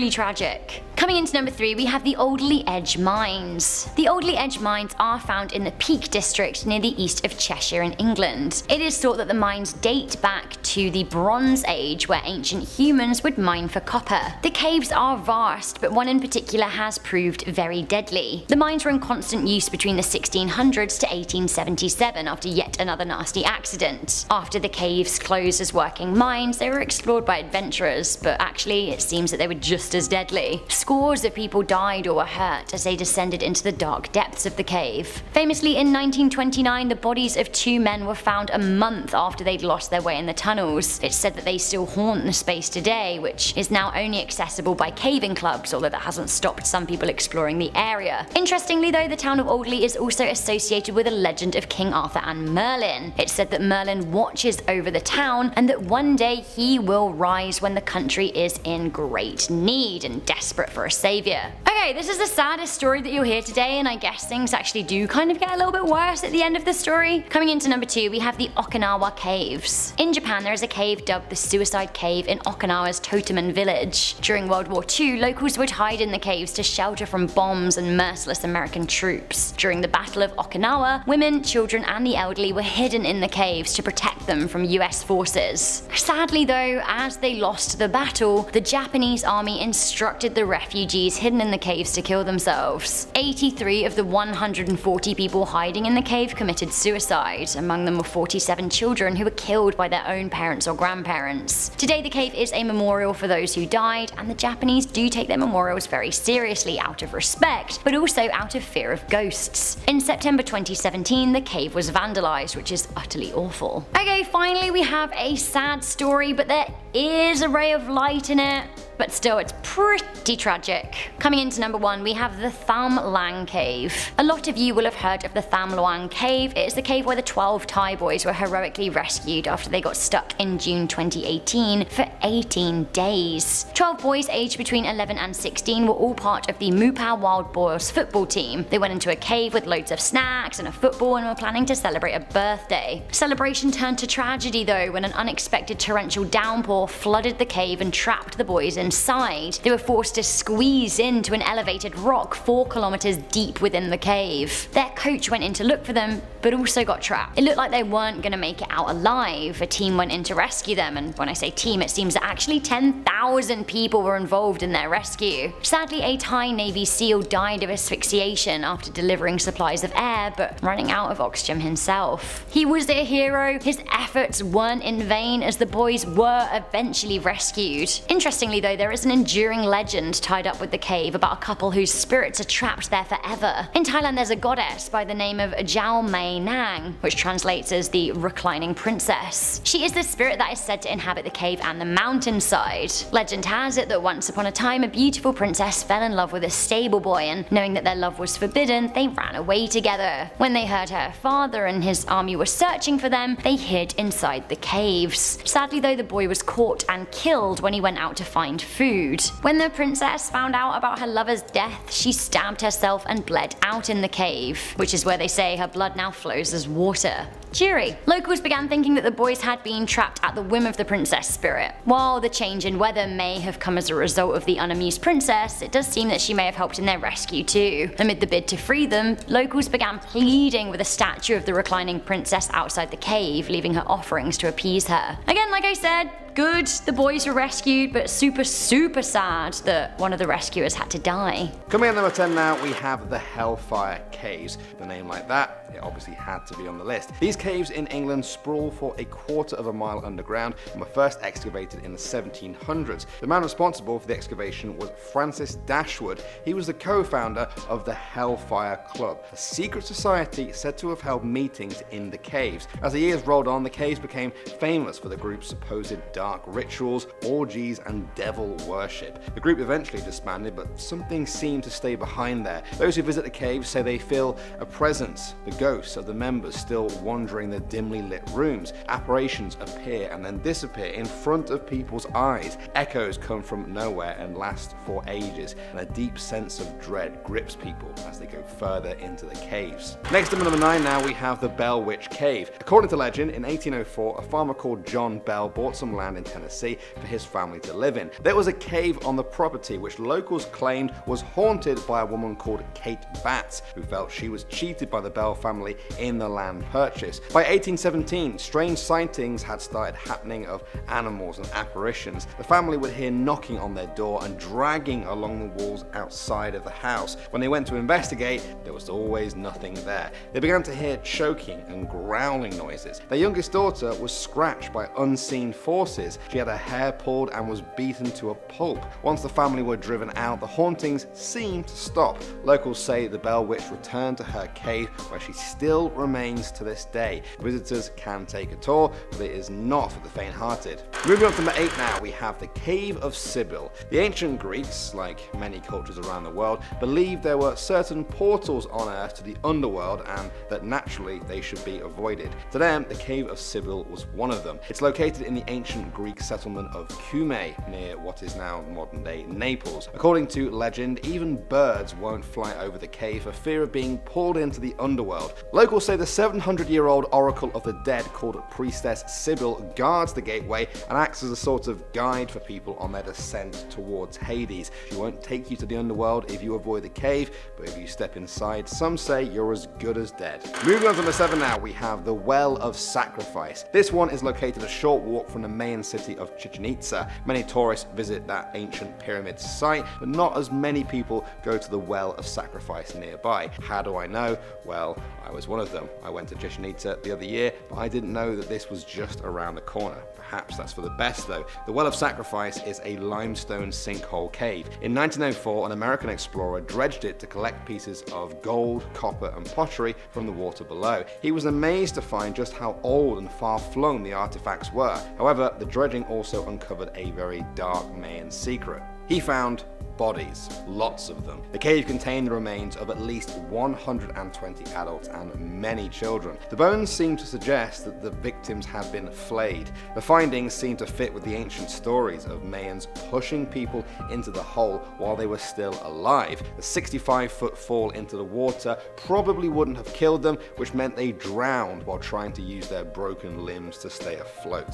tragic. Coming into number 3, we have the Alderley Edge Mines. The Alderley Edge Mines are found in the Peak District near the east of Cheshire in England. It is thought that the mines date back to the Bronze Age, where ancient humans would mine for copper. The caves are vast, but one in particular has proved very deadly. The mines were in constant use between the 1600s to 1877 after yet another nasty accident. After the caves closed as working mines, they were explored by adventurers, but actually it seems that they were just as deadly. Scores of people died or were hurt as they descended into the dark depths of the cave. Famously, in 1929, the bodies of 2 men were found a month after they'd lost their way in the tunnels. It's said that they still haunt the space today, which is now only accessible by caving clubs, although that hasn't stopped some people exploring the area. Interestingly though, the town of Alderley is also associated with a legend of King Arthur and Merlin. It's said that Merlin watches over the town and that one day he will rise when the country is in great need and desperate for a savior. Okay, this is the saddest story that you'll hear today, and I guess things actually do kind of get a little bit worse at the end of the story. Coming into number 2, we have the Okinawa Caves. In Japan, there is a cave dubbed the Suicide Cave in Okinawa's Toteman village. During World War II, locals would hide in the caves to shelter from bombs and merciless American troops. During the Battle of Okinawa, women, children, and the elderly were hidden in the caves to protect them from US forces. Sadly though, as they lost the battle, the Japanese army instructed the refugees hidden in the caves to kill themselves. 83 of the 140 people hiding in the cave committed suicide. Among them were 47 children who were killed by their own parents or grandparents. Today the cave is a memorial for those who died, and the Japanese do take their memorials very seriously out of respect, but also out of fear of ghosts. In September 2017, the cave was vandalized, which is utterly awful. Okay, finally we have a sad story, but there is a ray of light in it. But still, it's pretty tragic. Coming into number 1, we have the Tham Lang Cave. A lot of you will have heard of the Tham Luang Cave. It is the cave where the 12 Thai boys were heroically rescued after they got stuck in June 2018 for 18 days. 12 boys aged between 11 and 16 were all part of the Mupao Wild Boys football team. They went into a cave with loads of snacks and a football and were planning to celebrate a birthday. Celebration turned to tragedy though when an unexpected torrential downpour flooded the cave and trapped the boys inside. They were forced to squeeze into an elevated rock 4 kilometers deep within the cave. Their coach went in to look for them, but also got trapped. It looked like they weren't going to make it out alive. A team went in to rescue them, and when I say team, it seems that actually 10,000 people were involved in their rescue. Sadly, a Thai Navy SEAL died of asphyxiation after delivering supplies of air, but running out of oxygen himself. He was a hero. His efforts weren't in vain, as the boys were eventually rescued. Interestingly though, there is an enduring legend tied up with the cave about a couple whose spirits are trapped there forever. In Thailand, there's a goddess by the name of Jiao Mei Nang, which translates as the reclining princess. She is the spirit that is said to inhabit the cave and the mountainside. Legend has it that once upon a time, a beautiful princess fell in love with a stable boy, and knowing that their love was forbidden, they ran away together. When they heard her father and his army were searching for them, they hid inside the caves. Sadly though, the boy was caught and killed when he went out to find food. When the princess found out about her lover's death, she stabbed herself and bled out in the cave, which is where they say her blood now flows as water. Cheery. Locals began thinking that the boys had been trapped at the whim of the princess spirit. While the change in weather may have come as a result of the unamused princess, it does seem that she may have helped in their rescue too. Amid the bid to free them, locals began pleading with a statue of the reclining princess outside the cave, leaving her offerings to appease her. Again, like I said, good, the boys were rescued, but super sad that one of the rescuers had to die. Coming in at number 10 now, we have the Hellfire Caves. The name like that, it obviously had to be on the list. These caves in England sprawl for a quarter of a mile underground and were first excavated in the 1700s. The man responsible for the excavation was Francis Dashwood. He was the co-founder of the Hellfire Club, a secret society said to have held meetings in the caves. As the years rolled on, the caves became famous for the group's supposed dark rituals, orgies, and devil worship. The group eventually disbanded, but something seemed to stay behind there. Those who visit the caves say they feel a presence, the ghosts of the members still wandering the dimly lit rooms. Apparitions appear and then disappear in front of people's eyes. Echoes come from nowhere and last for ages, and a deep sense of dread grips people as they go further into the caves. Next up at number 9 now, we have the Bell Witch Cave. According to legend, in 1804, a farmer called John Bell bought some land in Tennessee for his family to live in. There was a cave on the property which locals claimed was haunted by a woman called Kate Batts, who felt she was cheated by the Bell family in the land purchase. By 1817, strange sightings had started happening of animals and apparitions. The family would hear knocking on their door and dragging along the walls outside of the house. When they went to investigate, there was always nothing there. They began to hear choking and growling noises. Their youngest daughter was scratched by unseen forces corpses. She had her hair pulled and was beaten to a pulp. Once the family were driven out, the hauntings seemed to stop. Locals say the Bell Witch returned to her cave, where she still remains to this day. Visitors can take a tour, but it is not for the faint-hearted. Moving on to number 8 now, we have the Cave of Sibyl. The ancient Greeks, like many cultures around the world, believed there were certain portals on Earth to the underworld and that naturally they should be avoided. To them, the Cave of Sibyl was one of them. It's located in the ancient Greek settlement of Cumae, near what is now modern-day Naples. According to legend, even birds won't fly over the cave for fear of being pulled into the underworld. Locals say the 700-year-old oracle of the dead called Priestess Sibyl guards the gateway and acts as a sort of guide for people on their descent towards Hades. She won't take you to the underworld if you avoid the cave, but if you step inside, some say you're as good as dead. Moving on to number 7 now, we have the Well of Sacrifice. This one is located a short walk from the main city of Chichen Itza. Many tourists visit that ancient pyramid site, but not as many people go to the Well of Sacrifice nearby. How do I know? Well, I was one of them. I went to Chichen Itza the other year, but I didn't know that this was just around the corner. Perhaps that's for the best though. The Well of Sacrifice is a limestone sinkhole cave. In 1904, an American explorer dredged it to collect pieces of gold, copper and pottery from the water below. He was amazed to find just how old and far-flung the artifacts were. However, the dredging also uncovered a very dark Mayan secret. He found bodies, lots of them. The cave contained the remains of at least 120 adults and many children. The bones seem to suggest that the victims had been flayed. The findings seem to fit with the ancient stories of Mayans pushing people into the hole while they were still alive. The 65-foot fall into the water probably wouldn't have killed them, which meant they drowned while trying to use their broken limbs to stay afloat.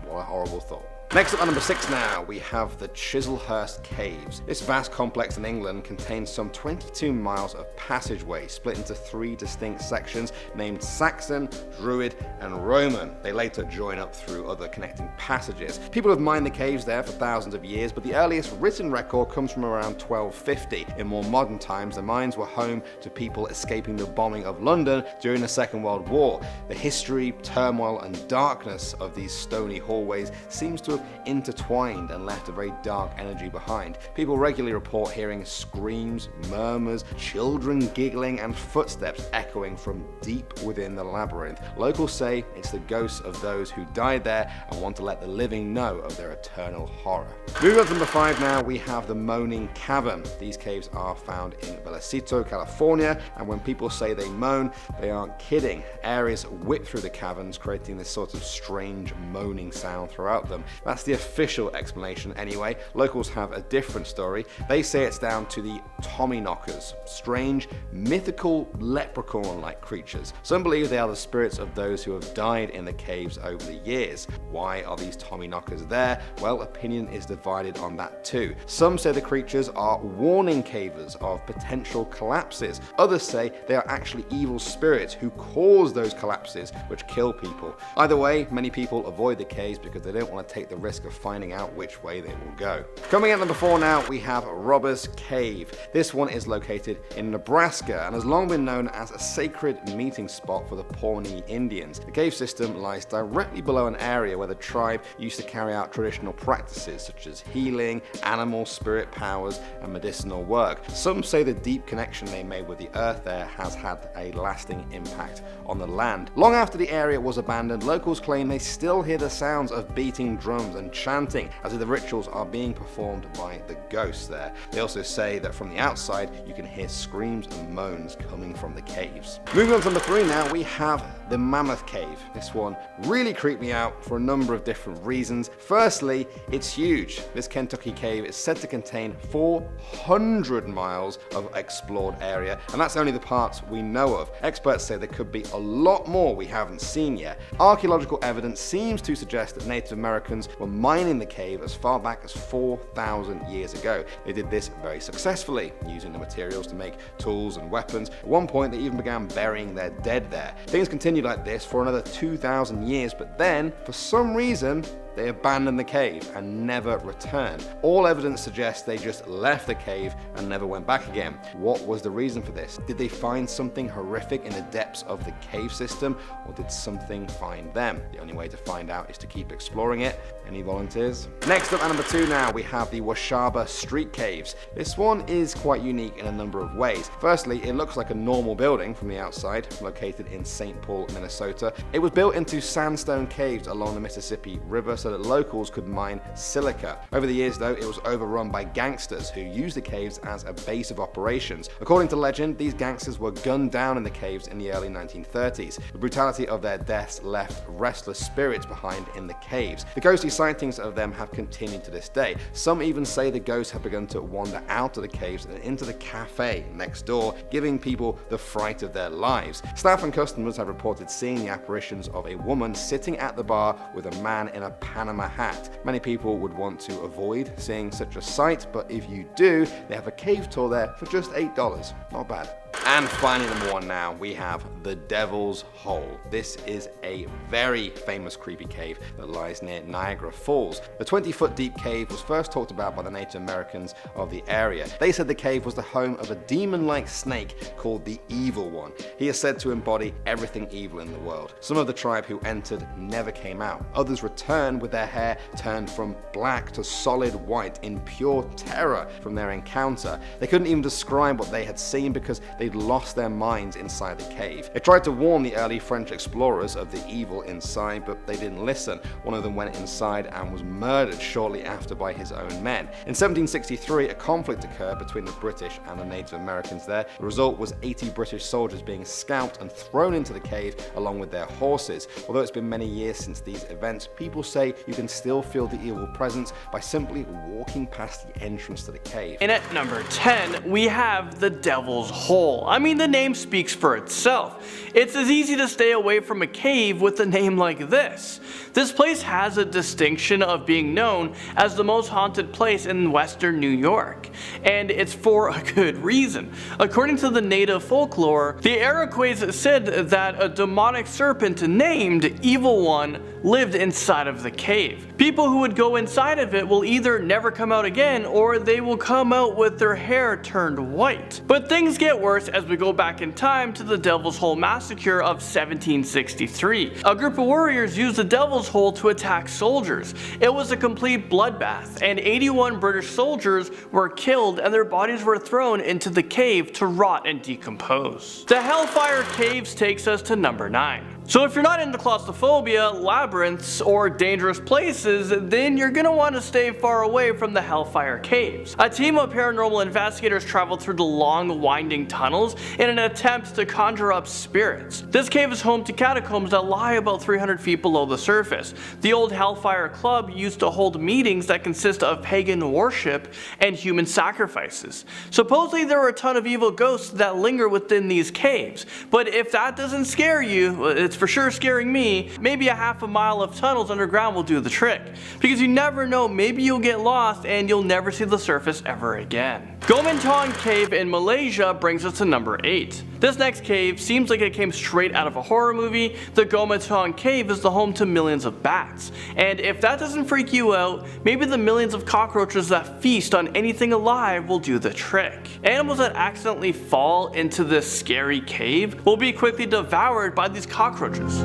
What a horrible thought. Next up on number 6 now, we have the Chislehurst Caves. This vast complex in England contains some 22 miles of passageway split into 3 distinct sections named Saxon, Druid and Roman. They later join up through other connecting passages. People have mined the caves there for thousands of years, but the earliest written record comes from around 1250. In more modern times, the mines were home to people escaping the bombing of London during the Second World War. The history, turmoil and darkness of these stony hallways seems to have intertwined and left a very dark energy behind. People regularly report hearing screams, murmurs, children giggling and footsteps echoing from deep within the labyrinth. Locals say it's the ghosts of those who died there and want to let the living know of their eternal horror. Moving on to number 5 now, we have the Moaning Cavern. These caves are found in Vallecito, California, and when people say they moan, they aren't kidding. Areas whip through the caverns, creating this sort of strange moaning sound throughout them. That's the official explanation anyway. Locals have a different story. They say it's down to the Tommyknockers, strange, mythical leprechaun-like creatures. Some believe they are the spirits of those who have died in the caves over the years. Why are these Tommyknockers there? Well, opinion is divided on that too. Some say the creatures are warning cavers of potential collapses. Others say they are actually evil spirits who cause those collapses which kill people. Either way, many people avoid the caves because they don't want to take the risk of finding out which way they will go. Coming at number 4 now, we have Robbers Cave. This one is located in Nebraska and has long been known as a sacred meeting spot for the Pawnee Indians. The cave system lies directly below an area where the tribe used to carry out traditional practices such as healing, animal spirit powers, and medicinal work. Some say the deep connection they made with the earth there has had a lasting impact on the land. Long after the area was abandoned, locals claim they still hear the sounds of beating drums and chanting as if the rituals are being performed by the ghosts there. They also say that from the outside you can hear screams and moans coming from the caves. Moving on to number 3 now, we have the Mammoth Cave. This one really creeped me out for a number of different reasons. Firstly, it's huge. This Kentucky cave is said to contain 400 miles of explored area, and that's only the parts we know of. Experts say there could be a lot more we haven't seen yet. Archaeological evidence seems to suggest that Native Americans were mining the cave as far back as 4,000 years ago. They did this very successfully, using the materials to make tools and weapons. At one point, they even began burying their dead there. Things continued like this for another 2,000 years, but then, for some reason, They abandoned the cave and never returned. All evidence suggests they just left the cave and never went back again. What was the reason for this? Did they find something horrific in the depths of the cave system, or did something find them? The only way to find out is to keep exploring it. Any volunteers? Next up, at number 2 now, we have the Washaba Street Caves. This one is quite unique in a number of ways. Firstly, it looks like a normal building from the outside, located in St. Paul, Minnesota. It was built into sandstone caves along the Mississippi River so that locals could mine silica. Over the years, though, it was overrun by gangsters who used the caves as a base of operations. According to legend, these gangsters were gunned down in the caves in the early 1930s. The brutality of their deaths left restless spirits behind in the caves. The ghostly sightings of them have continued to this day. Some even say the ghosts have begun to wander out of the caves and into the cafe next door, giving people the fright of their lives. Staff and customers have reported seeing the apparitions of a woman sitting at the bar with a man in a Panama hat. Many people would want to avoid seeing such a sight, but if you do, they have a cave tour there for just $8. Not bad. And finally, number 1 now, we have the Devil's Hole. This is a very famous creepy cave that lies near Niagara Falls. The 20-foot deep cave was first talked about by the Native Americans of the area. They said the cave was the home of a demon-like snake called the Evil One. He is said to embody everything evil in the world. Some of the tribe who entered never came out. Others returned with their hair turned from black to solid white in pure terror from their encounter. They couldn't even describe what they had seen because they'd lost their minds inside the cave. They tried to warn the early French explorers of the evil inside, but they didn't listen. One of them went inside and was murdered shortly after by his own men. In 1763, a conflict occurred between the British and the Native Americans there. The result was 80 British soldiers being scalped and thrown into the cave along with their horses. Although it's been many years since these events, people say you can still feel the evil presence by simply walking past the entrance to the cave. And at number 10, we have the Devil's Hole. I mean, the name speaks for itself. It's as easy to stay away from a cave with a name like this. This place has a distinction of being known as the most haunted place in western New York, and it's for a good reason. According to the native folklore, the Iroquois said that a demonic serpent named Evil One lived inside of the cave. People who would go inside of it will either never come out again, or they will come out with their hair turned white. But things get worse as we go back in time to the Devil's Hole massacre of 1763. A group of warriors used the Devil's Hole to attack soldiers. It was a complete bloodbath, and 81 British soldiers were killed and their bodies were thrown into the cave to rot and decompose. The Hellfire Caves takes us to number 9. So if you're not into claustrophobia, labyrinths, or dangerous places, then you're gonna want to stay far away from the Hellfire Caves. A team of paranormal investigators traveled through the long, winding tunnels in an attempt to conjure up spirits. This cave is home to catacombs that lie about 300 feet below the surface. The old Hellfire Club used to hold meetings that consist of pagan worship and human sacrifices. Supposedly there are a ton of evil ghosts that linger within these caves, but if that doesn't scare you, it's for sure scaring me. Maybe a half a mile of tunnels underground will do the trick, because you never know, maybe you'll get lost and you'll never see the surface ever again. Gomantong Cave in Malaysia brings us to number 8. This next cave seems like it came straight out of a horror movie. The Gomantong Cave is the home to millions of bats, and if that doesn't freak you out, maybe the millions of cockroaches that feast on anything alive will do the trick. Animals that accidentally fall into this scary cave will be quickly devoured by these cockroaches.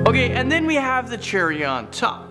Okay, and then we have the cherry on top.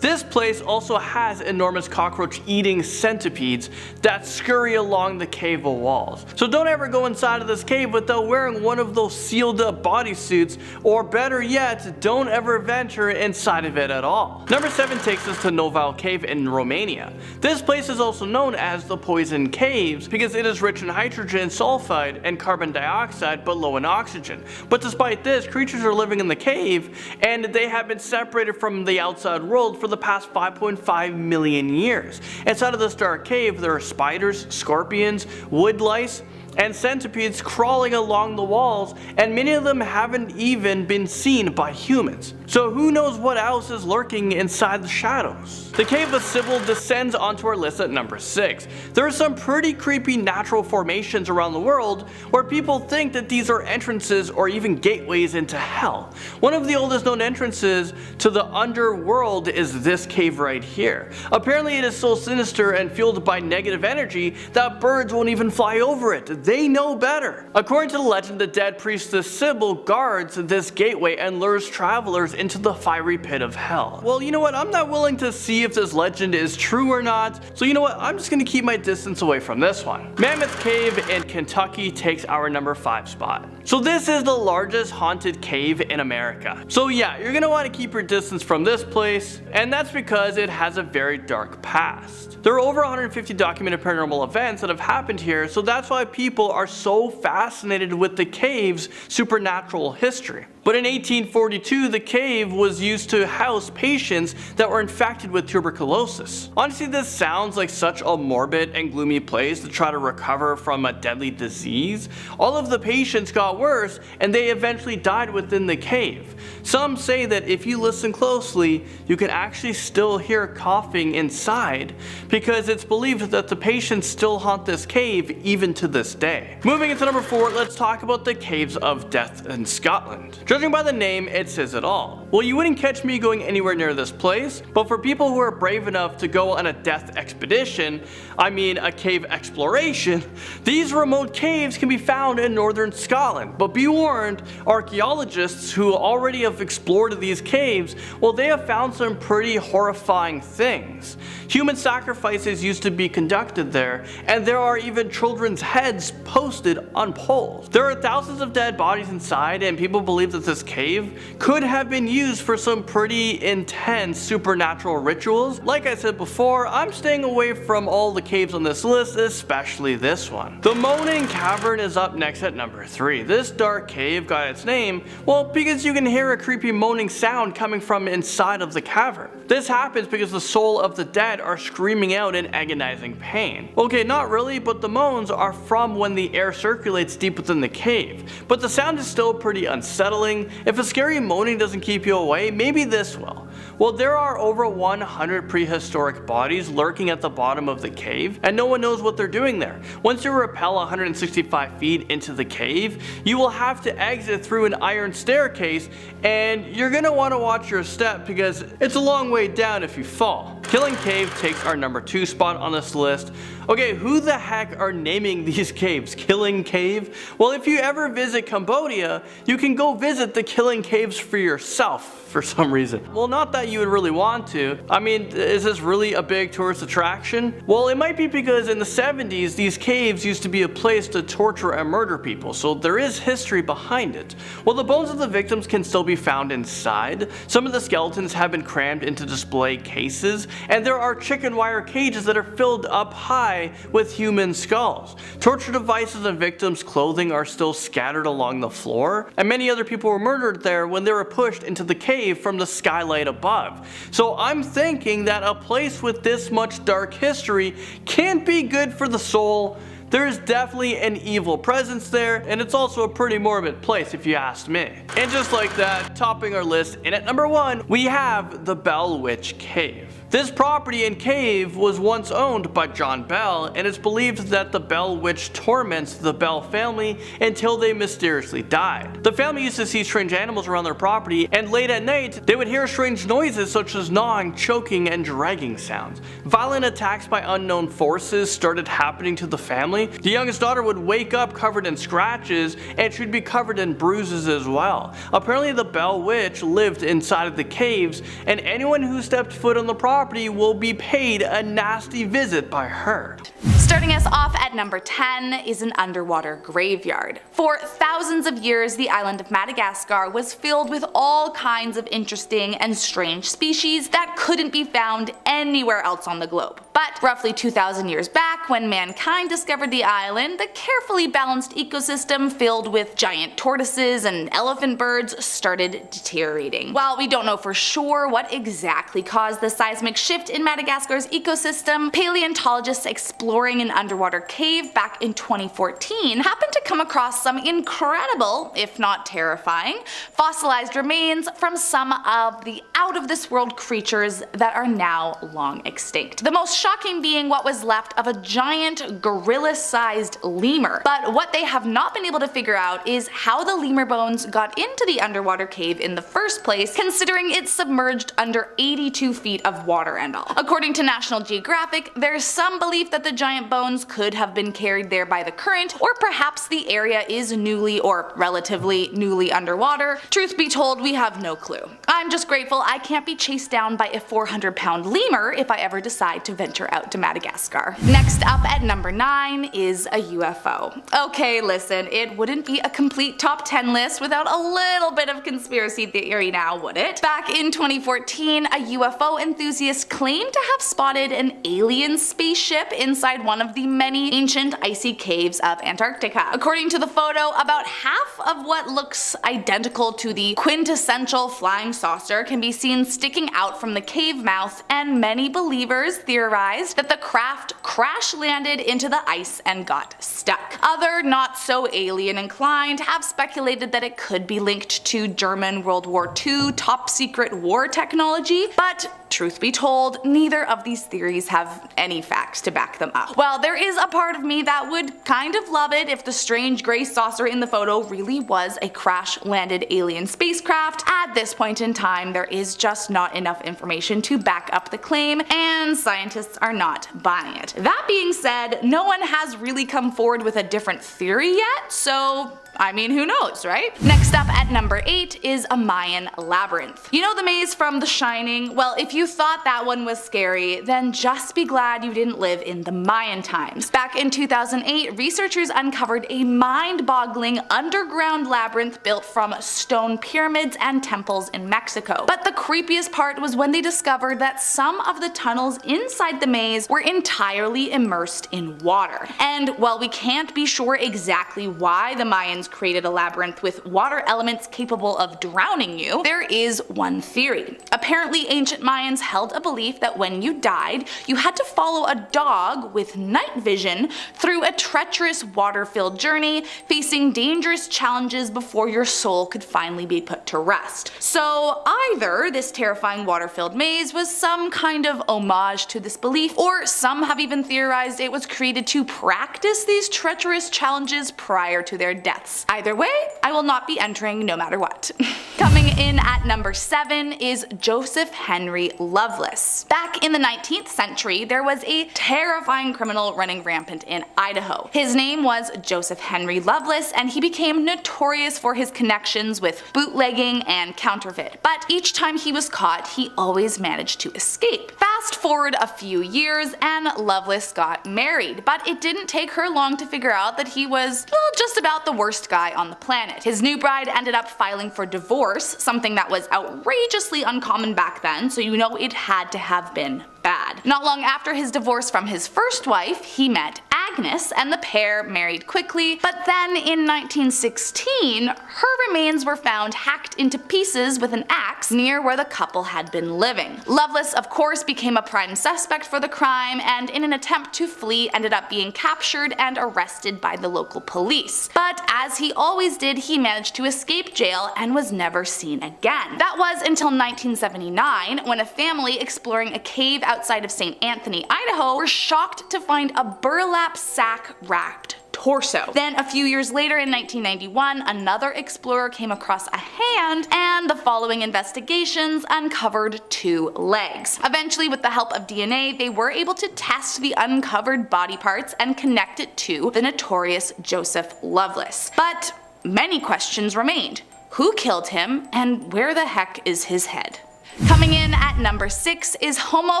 This place also has enormous cockroach-eating centipedes that scurry along the cave walls. So don't ever go inside of this cave without wearing one of those sealed up bodysuits, or better yet, don't ever venture inside of it at all. Number 7 takes us to Noval Cave in Romania. This place is also known as the Poison Caves because it is rich in hydrogen sulfide and carbon dioxide but low in oxygen. But despite this, creatures are living in the cave and they have been separated from the outside world for the past 5.5 million years. Inside of this dark cave, there are spiders, scorpions, wood lice, and centipedes crawling along the walls, and many of them haven't even been seen by humans. So who knows what else is lurking inside the shadows? The Cave of Sybil descends onto our list at number 6. There are some pretty creepy natural formations around the world where people think that these are entrances or even gateways into hell. One of the oldest known entrances to the underworld is this cave right here. Apparently it is so sinister and fueled by negative energy that birds won't even fly over it. They know better. According to the legend, the dead priestess Sybil guards this gateway and lures travelers into the fiery pit of hell. Well, you know what? I'm not willing to see if this legend is true or not, so you know what? I'm just gonna keep my distance away from this one. Mammoth Cave in Kentucky takes our number 5 spot. So this is the largest haunted cave in America. So yeah, you're gonna want to keep your distance from this place, and that's because it has a very dark past. There are over 150 documented paranormal events that have happened here, so that's why people are so fascinated with the cave's supernatural history. But in 1842, the cave was used to house patients that were infected with tuberculosis. Honestly, this sounds like such a morbid and gloomy place to try to recover from a deadly disease. All of the patients got worse, and they eventually died within the cave. Some say that if you listen closely, you can actually still hear coughing inside, because it's believed that the patients still haunt this cave even to this day. Moving into number 4, let's talk about the Caves of Death in Scotland. Judging by the name, it says it all. Well, you wouldn't catch me going anywhere near this place, but for people who are brave enough to go on a death expedition, I mean a cave exploration, these remote caves can be found in northern Scotland. But be warned, archaeologists who already have explored these caves, well, they have found some pretty horrifying things. Human sacrifices used to be conducted there, and there are even children's heads posted on poles. There are thousands of dead bodies inside, and people believe that this cave could have been used for some pretty intense supernatural rituals. Like I said before, I'm staying away from all the caves on this list, especially this one. The Moaning Cavern is up next at number 3. This dark cave got its name, well, because you can hear a creepy moaning sound coming from inside of the cavern. This happens because the soul of the dead are screaming out in agonizing pain. Okay, not really, but the moans are from when the air circulates deep within the cave. But the sound is still pretty unsettling. If a scary moaning doesn't keep you away, maybe this will. Well, there are over 100 prehistoric bodies lurking at the bottom of the cave, and no one knows what they're doing there. Once you rappel 165 feet into the cave, you will have to exit through an iron staircase, and you're gonna want to watch your step because it's a long way down if you fall. Killing Cave takes our number 2 spot on this list. Okay, who the heck are naming these caves? Killing Cave? Well, if you ever visit Cambodia, you can go visit the Killing Caves for yourself for some reason. Well, not that you would really want to. I mean, is this really a big tourist attraction? Well, it might be because in the 70s, these caves used to be a place to torture and murder people, so there is history behind it. Well, the bones of the victims can still be found inside. Some of the skeletons have been crammed into display cases, and there are chicken wire cages that are filled up high with human skulls. Torture devices and victims' clothing are still scattered along the floor, and many other people were murdered there when they were pushed into the cave from the skylight above. So I'm thinking that a place with this much dark history can't be good for the soul. There's definitely an evil presence there, and it's also a pretty morbid place if you ask me. And just like that, topping our list, and at number 1, we have the Bell Witch Cave. This property and cave was once owned by John Bell, and it's believed that the Bell Witch torments the Bell family until they mysteriously died. The family used to see strange animals around their property, and late at night, they would hear strange noises such as gnawing, choking, and dragging sounds. Violent attacks by unknown forces started happening to the family. The youngest daughter would wake up covered in scratches, and she'd be covered in bruises as well. Apparently the Bell Witch lived inside of the caves, and anyone who stepped foot on the property will be paid a nasty visit by her. Starting us off at number 10 is an underwater graveyard. For thousands of years, the island of Madagascar was filled with all kinds of interesting and strange species that couldn't be found anywhere else on the globe. But But roughly 2,000 years back, when mankind discovered the island, the carefully balanced ecosystem filled with giant tortoises and elephant birds started deteriorating. While we don't know for sure what exactly caused the seismic shift in Madagascar's ecosystem, paleontologists exploring an underwater cave back in 2014 happened to come across some incredible, if not terrifying, fossilized remains from some of the out-of-this-world creatures that are now long extinct. The most shocking being what was left of a giant gorilla-sized lemur. But what they have not been able to figure out is how the lemur bones got into the underwater cave in the first place, considering it's submerged under 82 feet of water and all. According to National Geographic, there's some belief that the giant bones could have been carried there by the current, or perhaps the area is newly or relatively newly underwater. Truth be told, we have no clue. I'm just grateful I can't be chased down by a 400-pound lemur if I ever decide to venture out to Madagascar. Next up at number 9 is a UFO. Okay, listen, it wouldn't be a complete top 10 list without a little bit of conspiracy theory now, would it? Back in 2014, a UFO enthusiast claimed to have spotted an alien spaceship inside one of the many ancient icy caves of Antarctica. According to the photo, about half of what looks identical to the quintessential flying saucer can be seen sticking out from the cave mouth, and many believers theorized that the craft crash landed into the ice and got stuck. Other not so alien inclined have speculated that it could be linked to German World War II top secret war technology, but truth be told, neither of these theories have any facts to back them up. Well, there is a part of me that would kind of love it if the strange gray saucer in the photo really was a crash-landed alien spacecraft. At this point in time, there is just not enough information to back up the claim, and scientists are not buying it. That being said, no one has really come forward with a different theory yet, so I mean, who knows, right? Next up at number 8 is a Mayan labyrinth. You know the maze from The Shining? Well, if you thought that one was scary, then just be glad you didn't live in the Mayan times. Back in 2008, researchers uncovered a mind-boggling underground labyrinth built from stone pyramids and temples in Mexico. But the creepiest part was when they discovered that some of the tunnels inside the maze were entirely immersed in water. And while we can't be sure exactly why the Mayans created a labyrinth with water elements capable of drowning you, there is one theory. Apparently, ancient Mayans held a belief that when you died, you had to follow a dog with night vision through a treacherous water-filled journey, facing dangerous challenges before your soul could finally be put to rest. So either this terrifying water-filled maze was some kind of homage to this belief, or some have even theorized it was created to practice these treacherous challenges prior to their deaths. Either way, I will not be entering no matter what. Coming in at number 7 is Joseph Henry Loveless. Back in the 19th century, there was a terrifying criminal running rampant in Idaho. His name was Joseph Henry Loveless, and he became notorious for his connections with bootlegging and counterfeit. But each time he was caught, he always managed to escape. Fast forward a few years, and Loveless got married, but it didn't take her long to figure out that he was, well, just about the worst guy on the planet. His new bride ended up filing for divorce, something that was outrageously uncommon back then, so you know it had to have been bad. Not long after his divorce from his first wife, he met Agnes, and the pair married quickly, but then in 1916, her remains were found hacked into pieces with an axe near where the couple had been living. Loveless, of course, became a prime suspect for the crime, and in an attempt to flee, ended up being captured and arrested by the local police. But as he always did, he managed to escape jail and was never seen again. That was until 1979, when a family exploring a cave outside of St. Anthony, Idaho, were shocked to find a burlap sack wrapped torso. Then a few years later in 1991, another explorer came across a hand, and the following investigations uncovered 2 legs. Eventually, with the help of DNA, they were able to test the uncovered body parts and connect it to the notorious Joseph Loveless. But many questions remained. Who killed him, and where the heck is his head? Coming in at number 6 is Homo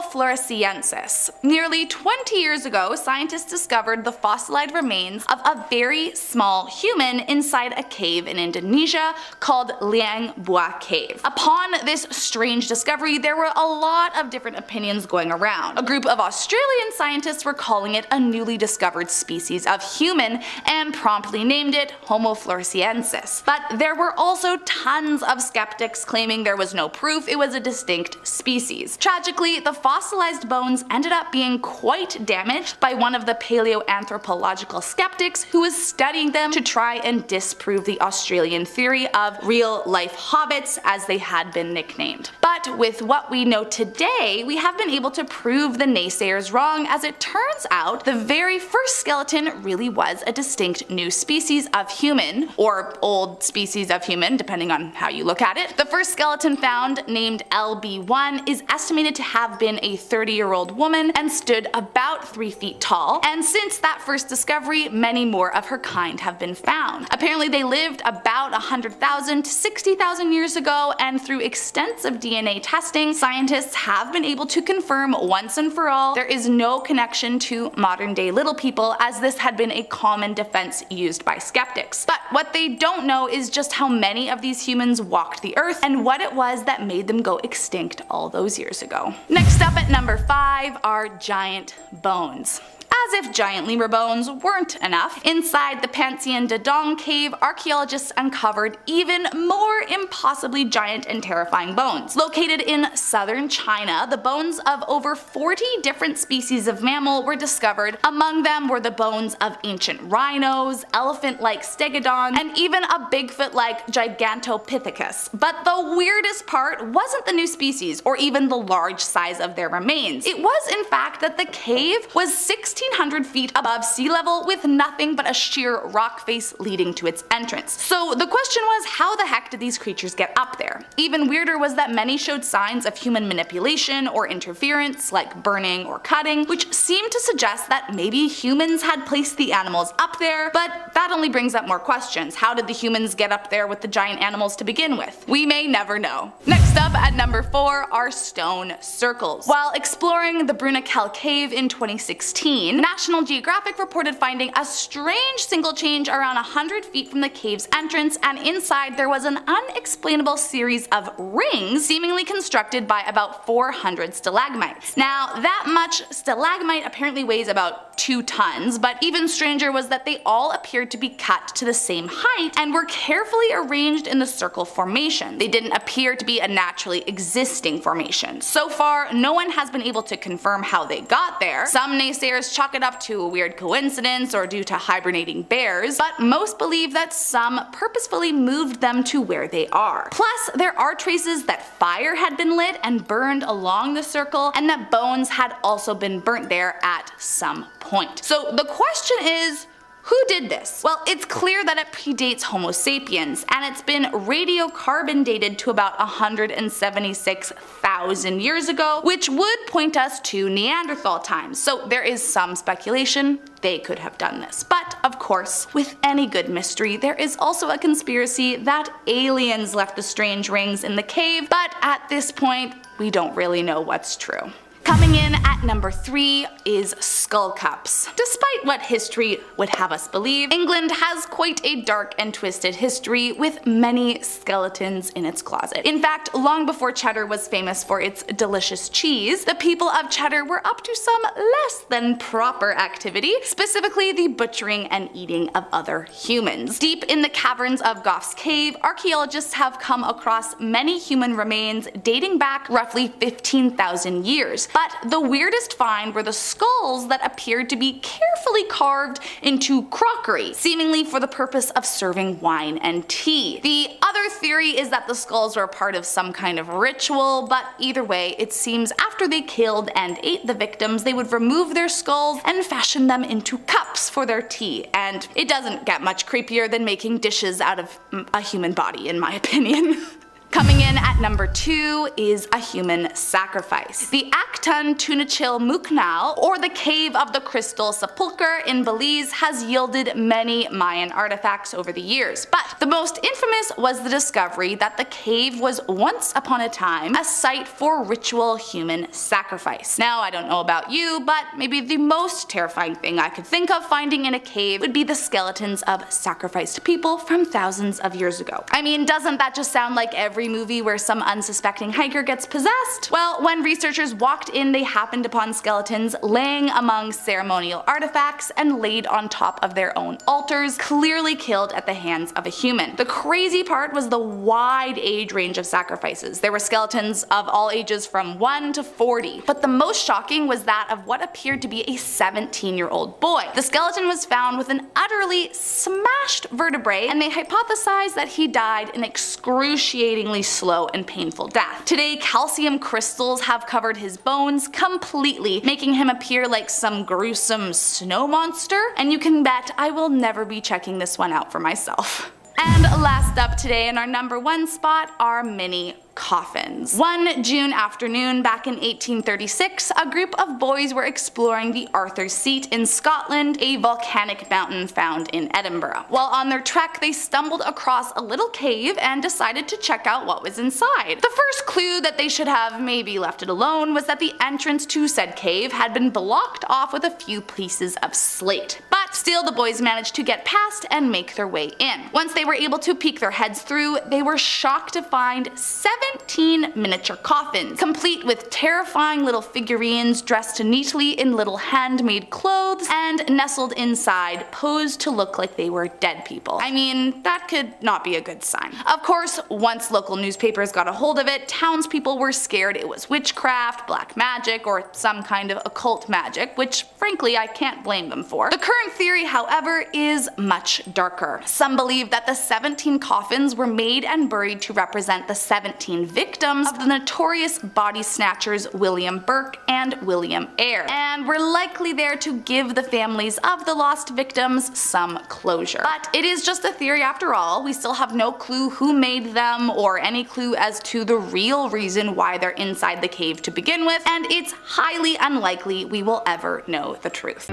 floresiensis. Nearly 20 years ago, scientists discovered the fossilized remains of a very small human inside a cave in Indonesia called Liang Bua Cave. Upon this strange discovery, there were a lot of different opinions going around. A group of Australian scientists were calling it a newly discovered species of human and promptly named it Homo floresiensis. But there were also tons of skeptics claiming there was no proof it was a distinct species. Tragically, the fossilized bones ended up being quite damaged by one of the paleoanthropological skeptics who was studying them to try and disprove the Australian theory of real-life hobbits, as they had been nicknamed. But with what we know today, we have been able to prove the naysayers wrong, as it turns out the very first skeleton really was a distinct new species of human, or old species of human, depending on how you look at it. The first skeleton found, named LB1, is estimated to have been a 30-year-old woman and stood about 3 feet tall, and since that first discovery, many more of her kind have been found. Apparently they lived about 100,000 to 60,000 years ago, and through extensive DNA testing, scientists have been able to confirm once and for all there is no connection to modern day little people, as this had been a common defense used by skeptics. But what they don't know is just how many of these humans walked the earth and what it was that made them go extinct all those years ago. Next up at number 5 are giant bones. As if giant lemur bones weren't enough, inside the Pansian Dadong cave, archaeologists uncovered even more impossibly giant and terrifying bones. Located in southern China, the bones of over 40 different species of mammal were discovered. Among them were the bones of ancient rhinos, elephant-like stegodons, and even a Bigfoot-like Gigantopithecus. But the weirdest part wasn't the new species or even the large size of their remains. It was in fact that the cave was 1,600 feet above sea level with nothing but a sheer rock face leading to its entrance. So the question was, how the heck did these creatures get up there? Even weirder was that many showed signs of human manipulation or interference, like burning or cutting, which seemed to suggest that maybe humans had placed the animals up there, but that only brings up more questions. How did the humans get up there with the giant animals to begin with? We may never know. Next up at number 4 are stone circles. While exploring the Brunakell cave in 2016, National Geographic reported finding a strange single change around 100 feet from the cave's entrance, and inside there was an unexplainable series of rings seemingly constructed by about 400 stalagmites. Now that much stalagmite apparently weighs about 2 tons, but even stranger was that they all appeared to be cut to the same height and were carefully arranged in the circle formation. They didn't appear to be a naturally existing formation. So far, no one has been able to confirm how they got there. Some naysayers chalk it up to a weird coincidence or due to hibernating bears, but most believe that some purposefully moved them to where they are. Plus, there are traces that fire had been lit and burned along the circle, and that bones had also been burnt there at some point. So the question is, who did this? Well, it's clear that it predates Homo sapiens, and it's been radiocarbon dated to about 176,000 years ago, which would point us to Neanderthal times. So there is some speculation they could have done this. But of course, with any good mystery, there is also a conspiracy that aliens left the strange rings in the cave, but at this point, we don't really know what's true. Coming in at number 3 is skull cups. Despite what history would have us believe, England has quite a dark and twisted history with many skeletons in its closet. In fact, long before Cheddar was famous for its delicious cheese, the people of Cheddar were up to some less than proper activity, specifically the butchering and eating of other humans. Deep in the caverns of Gough's Cave, archaeologists have come across many human remains dating back roughly 15,000 years. But the weirdest find were the skulls that appeared to be carefully carved into crockery, seemingly for the purpose of serving wine and tea. The other theory is that the skulls were part of some kind of ritual, but either way, it seems after they killed and ate the victims, they would remove their skulls and fashion them into cups for their tea. And it doesn't get much creepier than making dishes out of a human body, in my opinion. Coming in at number 2 is a human sacrifice. The Acton Tunachil Muknal, or the Cave of the Crystal Sepulchre in Belize, has yielded many Mayan artifacts over the years, but the most infamous was the discovery that the cave was once upon a time a site for ritual human sacrifice. Now, I don't know about you, but maybe the most terrifying thing I could think of finding in a cave would be the skeletons of sacrificed people from thousands of years ago. I mean, doesn't that just sound like every movie where some unsuspecting hiker gets possessed? Well, when researchers walked in, they happened upon skeletons laying among ceremonial artifacts and laid on top of their own altars, clearly killed at the hands of a human. The crazy part was the wide age range of sacrifices. There were skeletons of all ages from 1 to 40, but the most shocking was that of what appeared to be a 17-year-old boy. The skeleton was found with an utterly smashed vertebrae, and they hypothesized that he died an excruciatingly slow and painful death. Today, calcium crystals have covered his bones completely, making him appear like some gruesome snow monster, and you can bet I will never be checking this one out for myself. And last up today in our number 1 spot are mini coffins. One June afternoon back in 1836, a group of boys were exploring the Arthur's Seat in Scotland, a volcanic mountain found in Edinburgh. While on their trek, they stumbled across a little cave and decided to check out what was inside. The first clue that they should have maybe left it alone was that the entrance to said cave had been blocked off with a few pieces of slate. But still, the boys managed to get past and make their way in. Once they were able to peek their heads through, they were shocked to find 17 miniature coffins, complete with terrifying little figurines dressed neatly in little handmade clothes, and nestled inside, posed to look like they were dead people. I mean, that could not be a good sign. Of course, once local newspapers got a hold of it, townspeople were scared it was witchcraft, black magic, or some kind of occult magic, which frankly I can't blame them for. The current theory, however, is much darker. Some believe that the 17 coffins were made and buried to represent the 17 victims of the notorious body snatchers William Burke and William Eyre, and were likely there to give the families of the lost victims some closure. But it is just a theory after all. We still have no clue who made them or any clue as to the real reason why they're inside the cave to begin with, and it's highly unlikely we will ever know the truth.